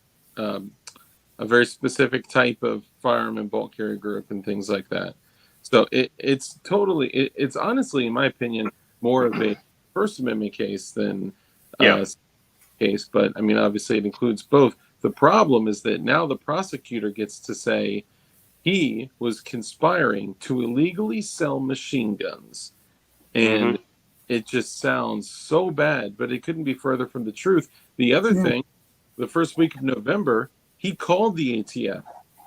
A very specific type of firearm and bulk carrier group and things like that. So it's honestly, in my opinion, more of a First Amendment case than case. But I mean, obviously, it includes both. The problem is that now the prosecutor gets to say he was conspiring to illegally sell machine guns, and it just sounds so bad. But it couldn't be further from the truth. The other thing, the first week of November, he called the ATF,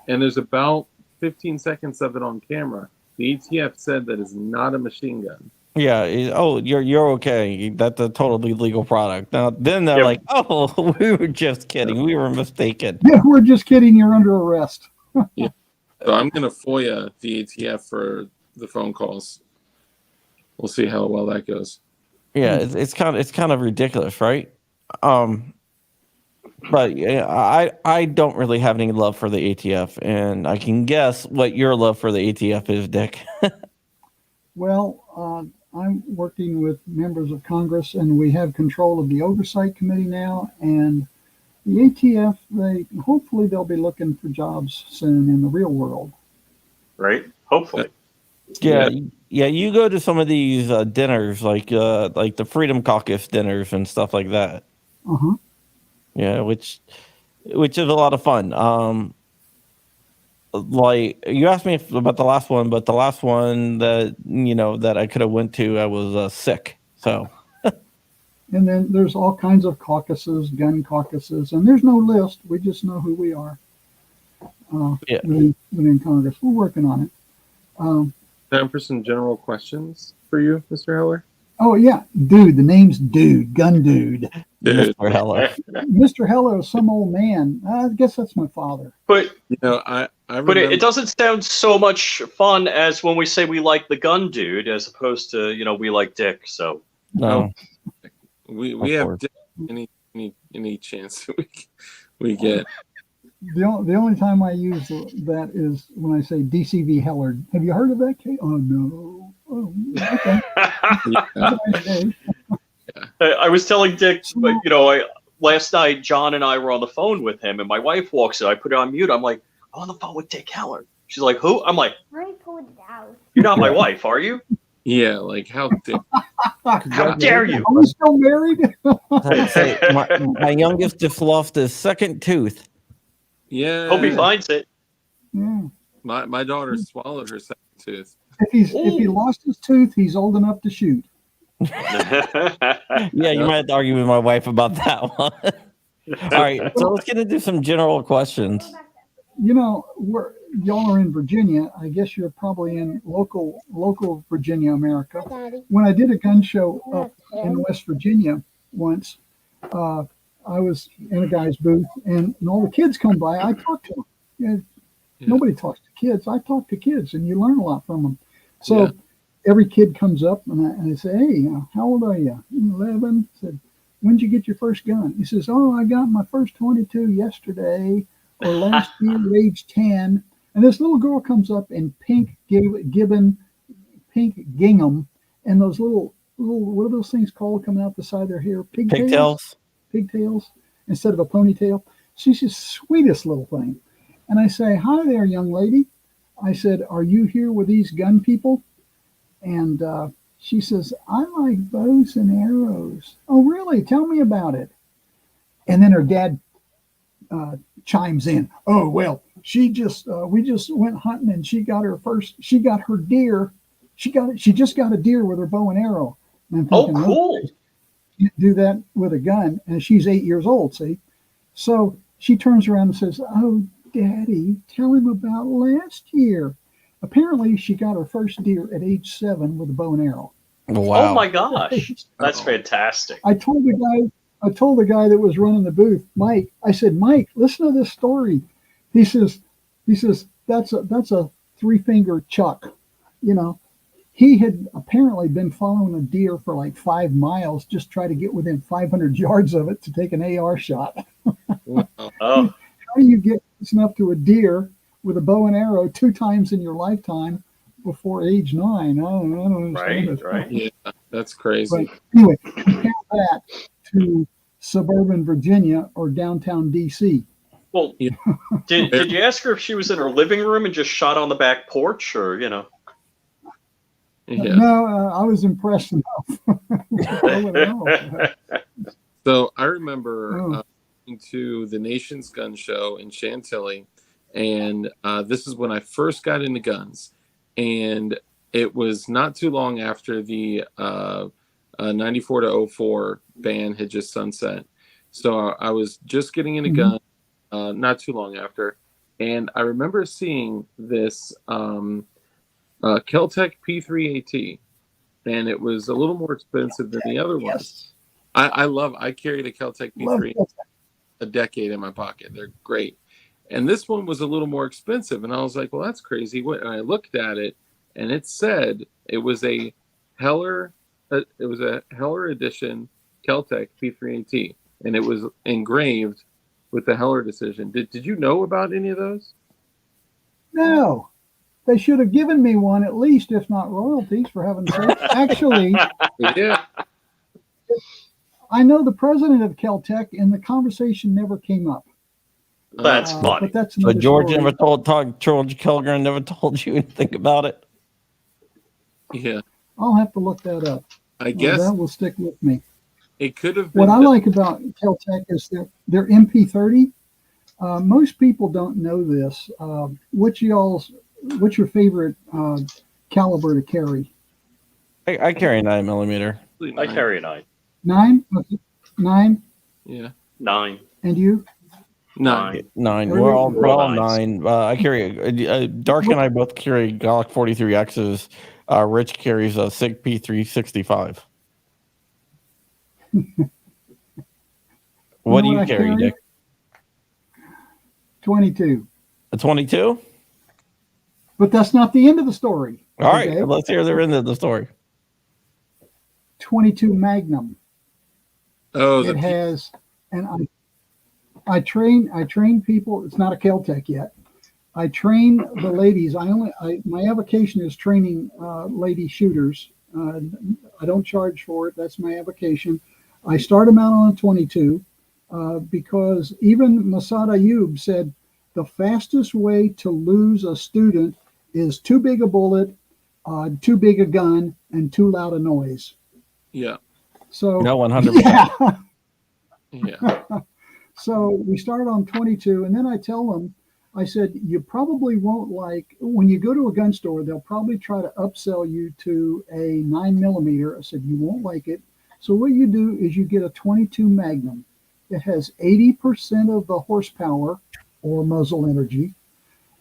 and there's about 15 seconds of it on camera. The ATF said that is not a machine gun. Yeah. You're okay. That's a totally legal product. Now then they're like, oh, we were just kidding. We were mistaken. Yeah, we're just kidding. You're under arrest. Yeah. So I'm gonna FOIA the ATF for the phone calls. We'll see how well that goes. Yeah, it's kind of ridiculous, right? But yeah, I don't really have any love for the ATF, and I can guess what your love for the ATF is, Dick. Well, I'm working with members of Congress, and we have control of the Oversight Committee now. And the ATF, hopefully they'll be looking for jobs soon in the real world. Right? Hopefully. Yeah. You go to some of these dinners, like the Freedom Caucus dinners and stuff like that. Yeah, which is a lot of fun. Like you asked me about the last one, but the last one that that I could have went to, I was sick. So. And then there's all kinds of caucuses, gun caucuses, and there's no list. We just know who we are. Within Congress, we're working on it. Time for some general questions for you, Mr. Heller. Oh yeah, dude. The name's Dude, Gun Dude. Mr. Heller. Mr. Heller is some old man. I guess that's my father. But I but it doesn't sound so much fun as when we say we like the gun dude, as opposed to we like Dick. So No. We have any chance we get. The only time I use that is when I say DCV Heller. Have you heard of that case? Oh no. Oh, okay. I was telling Dick, last night John and I were on the phone with him, and my wife walks in. I put it on mute. I'm like, I'm on the phone with Dick Heller. She's like, who? I'm like, you're not my wife, are you? Yeah, like how dare you? Are we still married? My youngest just lost his second tooth. Yeah. Hope he finds it. Yeah. My daughter swallowed her second tooth. If he lost his tooth, he's old enough to shoot. Yeah, you might have to argue with my wife about that one. All right, so let's get into some general questions. Y'all are in Virginia. I guess you're probably in local Virginia, America. When I did a gun show up in West Virginia once, I was in a guy's booth, and all the kids come by. I talk to them. Nobody talks to kids. I talk to kids, and you learn a lot from them. So every kid comes up, and I say, hey, how old are you? 11. I said, when did you get your first gun? He says, oh, I got my first 22 yesterday or last year at age 10. And this little girl comes up in pink gingham, and those little what are those things called coming out the side of their hair? Pigtails. Pigtails instead of a ponytail. She's the sweetest little thing. And I say, hi there, young lady. I said, are you here with these gun people? And she says, I like bows and arrows. Oh, really? Tell me about it. And then her dad chimes in. Oh, well, she just we just went hunting and she got her deer. She just got a deer with her bow and arrow. And I'm Oh, thinking, cool. you do that with a gun, and she's 8 years old, see? So she turns around and says, "Oh, Daddy, tell him about last year." Apparently, she got her first deer at age 7 with a bow and arrow. Wow. Oh my gosh, that's Oh. fantastic. I told the guy that was running the booth, Mike. I said, "Mike, listen to this story." He says, that's a 3-finger chuck. You know, he had apparently been following a deer for like 5 miles, just try to get within 500 yards of it to take an AR shot. Wow. Oh, How do you get close enough to a deer with a bow and arrow 2 times in your lifetime before age 9? I don't understand it. right. Yeah, that's crazy. But anyway, compare that to suburban Virginia or downtown DC. Well, Yeah. did you ask her if she was in her living room and just shot on the back porch, or Yeah. No, I was impressed enough. Bow and arrow. So I remember Oh. going to the Nation's Gun Show in Chantilly, and this is when I first got into guns, and it was not too long after the 94 to 04 ban had just sunset. So I was just getting into guns not too long after, and I remember seeing this Keltec P3AT, and it was a little more expensive than the other ones. I carried a Keltec Love P3 a decade in my pocket. They're great. And this one was a little more expensive. And I was like, well, that's crazy. And I looked at it, and it said it was a Heller edition Keltec P3AT, and it was engraved with the Heller decision. Did you know about any of those? No, they should have given me one at least, if not royalties, for heaven's sake. Actually, Yeah. I know the president of Caltech, and the conversation never came up. That's funny. But that's So another George story. never George Kilgren never told you anything about it. Yeah. I'll have to look that up. I guess that will stick with me. it could have been. What I like about Caltech is their MP30. Most people don't know this. What's your favorite caliber to carry? I carry a 9mm. I carry a 9. 9? Okay. 9? Yeah. 9. And you? 9. 9. We're We're all nines. 9. I carry Dark and I both carry Glock 43Xs. Rich carries a SIG P365. What do know you I carry, Dick? 22. A 22? But that's not the end of the story. All right, okay? let's hear the end of the story. 22 Magnum. Oh, It has, and I train people. It's not a Caltech yet. I train the ladies. My avocation is training lady shooters. I don't charge for it. That's my avocation. I start them out on a 22 because even Masad Ayub said the fastest way to lose a student is too big a bullet, too big a gun, and too loud a noise. yeah. So No, 100%. yeah. Yeah. So we start on 22, and then I tell them, I said, you probably won't like, when you go to a gun store, they'll probably try to upsell you to a 9mm. I said, you won't like it. So what you do is you get a 22 Magnum. It has 80% of the horsepower or muzzle energy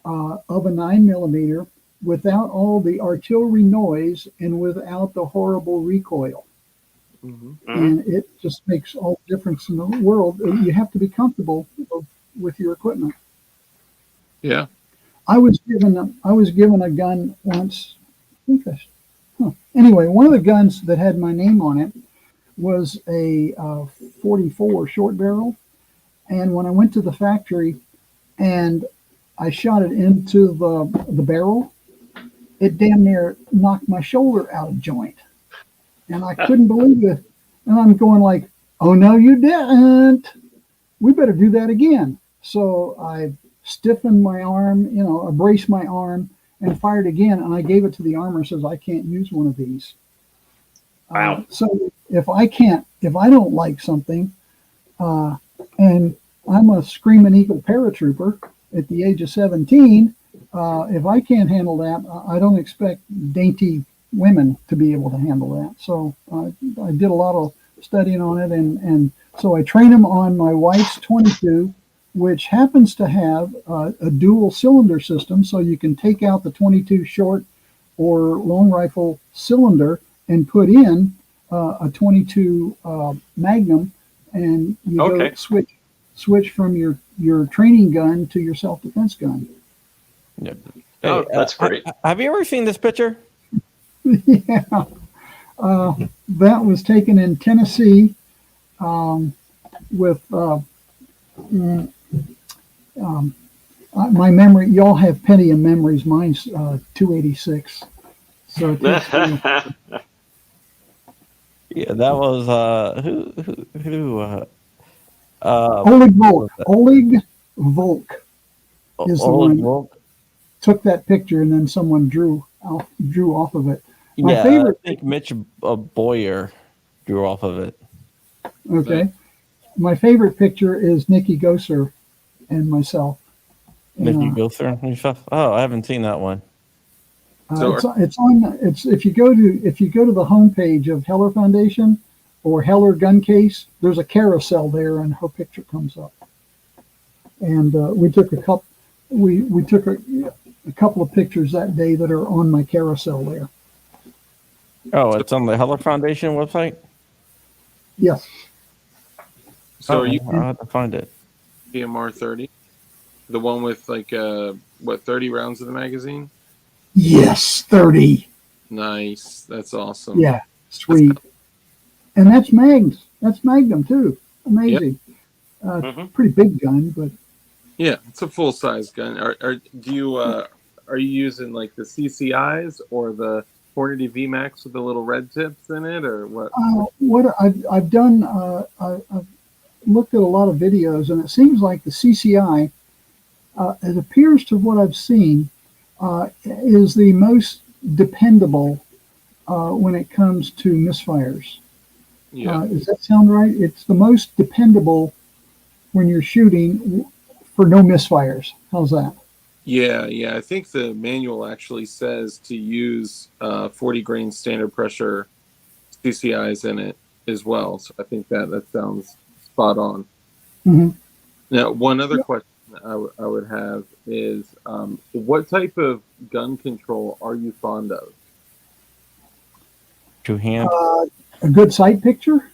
of a 9mm without all the artillery noise and without the horrible recoil. Mm-hmm. And it just makes all the difference in the world. You have to be comfortable with your equipment. Yeah. I was given a gun once. Anyway, one of the guns that had my name on it was a 44 short barrel, and when I went to the factory and I shot it into the barrel, it damn near knocked my shoulder out of joint. And I couldn't believe it. And I'm going like, oh, no, you didn't. We better do that again. So I stiffened my arm, I braced my arm and fired again. And I gave it to the armor, says, I can't use one of these. Wow. So if I don't like something, and I'm a Screaming Eagle paratrooper, at the age of 17, if I can't handle that, I don't expect dainty women to be able to handle that. So I did a lot of studying on it, and so I train them on my wife's 22, which happens to have a dual cylinder system, so you can take out the 22 short or long rifle cylinder and put in a 22 Magnum, and you go switch from your training gun to your self-defense gun. Yeah. Oh, that's great. Have you ever seen this picture? Yeah, that was taken in Tennessee with my memory. Y'all have Pentium memories. Mine's 286. So yeah, that was who Oleg Volk. Oleg Volk is the one Volk. Took that picture, and then someone drew off of it. My Yeah, favorite. I think Mitch Boyer drew off of it. Okay, my favorite picture is Nikki Gosser and myself. Nikki Gosser and stuff. Oh, I haven't seen that one. It's if you go to the homepage of Heller Foundation or Heller Gun Case, there's a carousel there, and her picture comes up. And we took a couple of pictures that day that are on my carousel there. Oh, it's on the Heller Foundation website? Yes. So are you I'll have to find it. PMR 30? The one with 30 rounds of the magazine? Yes, 30. Nice. That's awesome. Yeah, sweet. And that's Magnum. That's Magnum too. Amazing. Yep. Pretty big gun, but yeah, it's a full size gun. Are you using like the CCIs or the Hornady VMAX with the little red tips in it, or what? What I've done, I've looked at a lot of videos, and it seems like the CCI, it appears to what I've seen, is the most dependable when it comes to misfires. Yeah. Does that sound right? It's the most dependable when you're shooting for no misfires. How's that? Yeah. I think the manual actually says to use 40 grain standard pressure CCIs in it as well. So I think that sounds spot on. Mm-hmm. Now, one other question I would have is, what type of gun control are you fond of? Two hand. A good sight picture?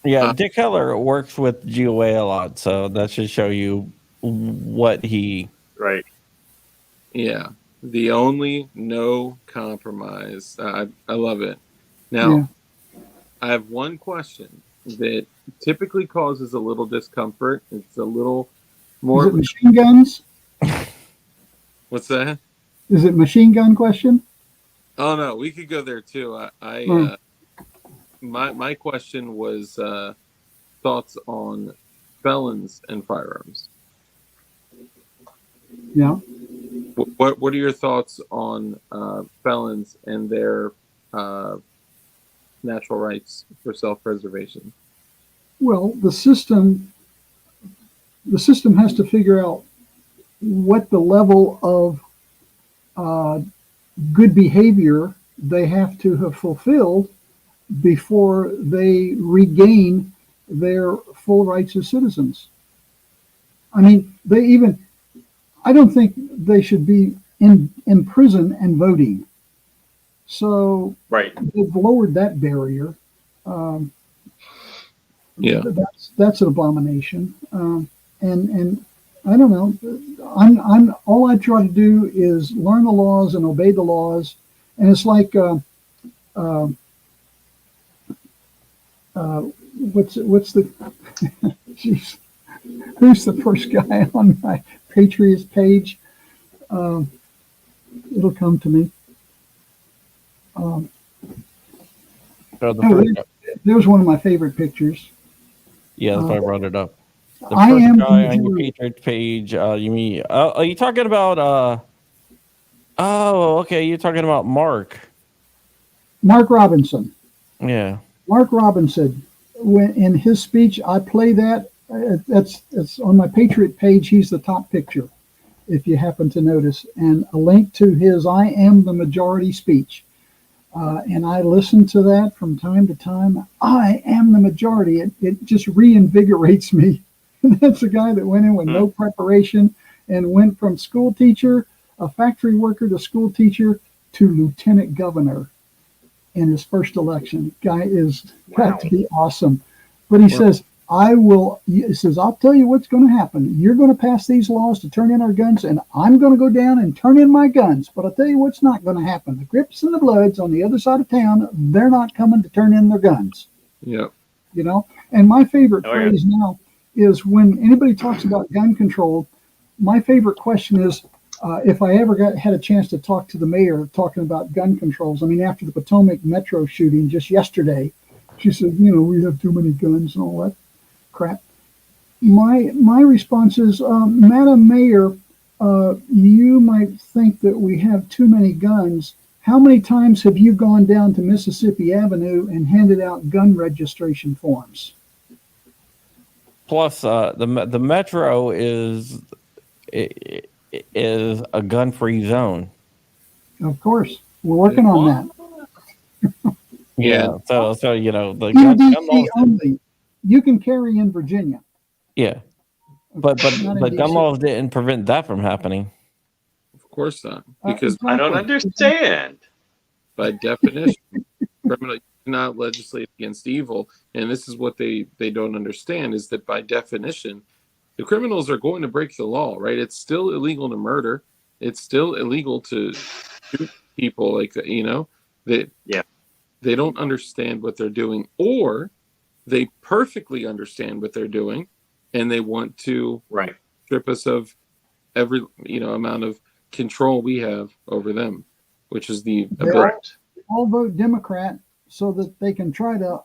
Yeah, Dick Heller works with GOA a lot, so that should show you what he... Right. Yeah, the only no compromise. I love it. Now, I have one question that typically causes a little discomfort. It's a little more... Is it machine guns? What's that? Is it machine gun question? Oh, no, we could go there too. My question was thoughts on felons and firearms. Yeah. What are your thoughts on felons and their natural rights for self-preservation? Well, the system has to figure out what the level of good behavior they have to have fulfilled before they regain their full rights as citizens. I mean, I don't think they should be in prison and voting. So right. They've lowered that barrier. Yeah, that's an abomination. And I don't know. I'm all I try to do is learn the laws and obey the laws. And it's like what's the geez, who's the first guy on my Patriots page? It'll come to me. There's one of my favorite pictures. Yeah, that's why I brought it up. The I first am guy on your Patriots page. You mean? Are you talking about? Oh, okay. You're talking about Mark Robinson. Yeah. Mark Robinson. when in his speech, I play that. It's on my Patriot page. He's the top picture, if you happen to notice, and a link to his "I am the majority" speech. And I listen to that from time to time. I am the majority. It just reinvigorates me. And that's a guy that went in with no preparation and went from school teacher, a factory worker, to school teacher to lieutenant governor in his first election. Guy is got to be awesome. But he says, he says, I'll tell you what's going to happen. You're going to pass these laws to turn in our guns, and I'm going to go down and turn in my guns. But I'll tell you what's not going to happen. The Crips and the Bloods on the other side of town, they're not coming to turn in their guns. Yeah. You know? And my favorite phrase now is when anybody talks about gun control, my favorite question is, if I ever had a chance to talk to the mayor talking about gun controls. I mean, after the Potomac Metro shooting just yesterday, she said, you know, we have too many guns and all that crap. My response is, Madam Mayor, you might think that we have too many guns. How many times have you gone down to Mississippi Avenue and handed out gun registration forms? Plus, the metro is a gun-free zone. Of course, we're working on that. Yeah. So you know the gun laws only. You can carry in Virginia. Yeah, but Not in gun DC. laws didn't prevent that from happening. Of course not, because Exactly. I don't understand. by definition, criminal you cannot legislate against evil, and this is what they don't understand is that by definition, the criminals are going to break the law, right? It's still illegal to murder. It's still illegal to shoot people like that. You know that they don't understand what they're doing, or they perfectly understand what they're doing, and they want to strip us of every amount of control we have over them, which is the ability. All vote Democrat so that they can try to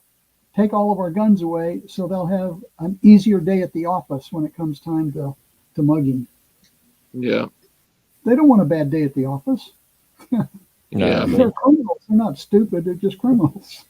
take all of our guns away, so they'll have an easier day at the office when it comes time to mugging. Yeah, they don't want a bad day at the office. Yeah, they're criminals. They're not stupid. They're just criminals.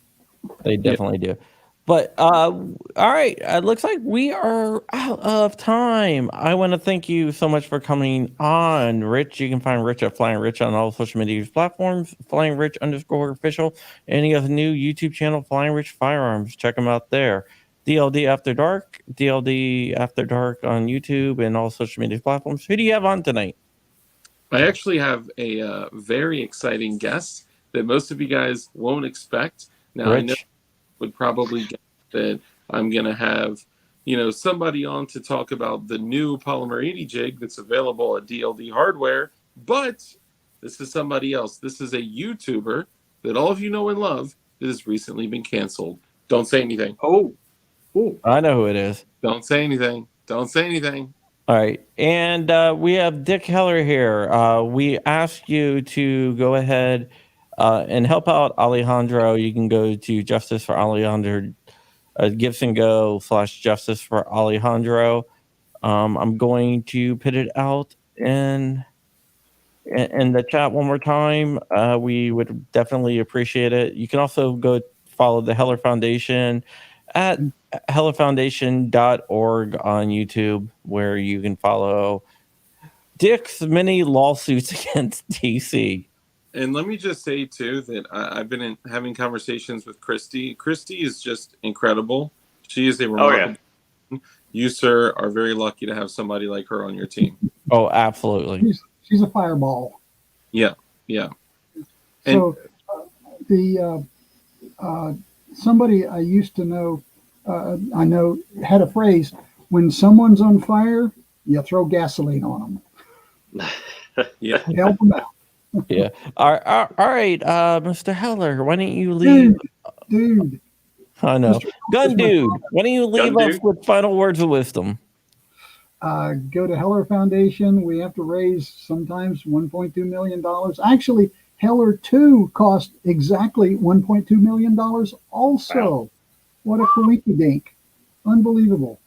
They definitely do. But all right, it looks like we are out of time. I want to thank you so much for coming on, Rich. You can find Rich at Flying Rich on all social media platforms, Flying Rich _official, and he has a new YouTube channel, Flying Rich Firearms. Check him out there. DLD After Dark on YouTube and all social media platforms. Who do you have on tonight? I actually have a very exciting guest that most of you guys won't expect. Now, Rich? I know would probably guess that I'm going to have, somebody on to talk about the new Polymer 80 jig that's available at DLD Hardware, but this is somebody else. This is a YouTuber that all of you know and love that has recently been canceled. Don't say anything. Oh. I know who it is. Don't say anything. Don't say anything. All right. And we have Dick Heller here. We asked you to go ahead and help out Alejandro. You can go to Justice for Alejandro, Gibson Go /Justice for Alejandro. I'm going to put it out in the chat one more time. We would definitely appreciate it. You can also go follow the Heller Foundation at hellerfoundation.org on YouTube, where you can follow Dick's many lawsuits against DC. And let me just say, too, that I've been having conversations with Christy. Christy is just incredible. She is a remarkable You, sir, are very lucky to have somebody like her on your team. Oh, absolutely. She's a fireball. Yeah, yeah. So somebody I used to know, I know had a phrase, when someone's on fire, you throw gasoline on them. Yeah. Help them out. Yeah. All right, Mr. Heller, why don't you leave? Dude. I know. Gun Dude, why don't you leave us with final words of wisdom? Go to Heller Foundation. We have to raise sometimes $1.2 million. Actually, Heller 2 cost exactly $1.2 million also. Wow. What a coinkydink. Unbelievable.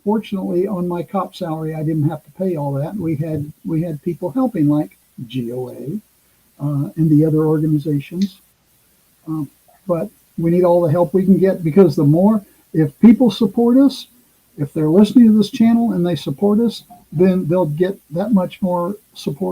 Fortunately, on my cop salary, I didn't have to pay all that. We had people helping, like GOA and the other organizations. But We need all the help we can get, because the more, if people support us, if they're listening to this channel and they support us, then they'll get that much more support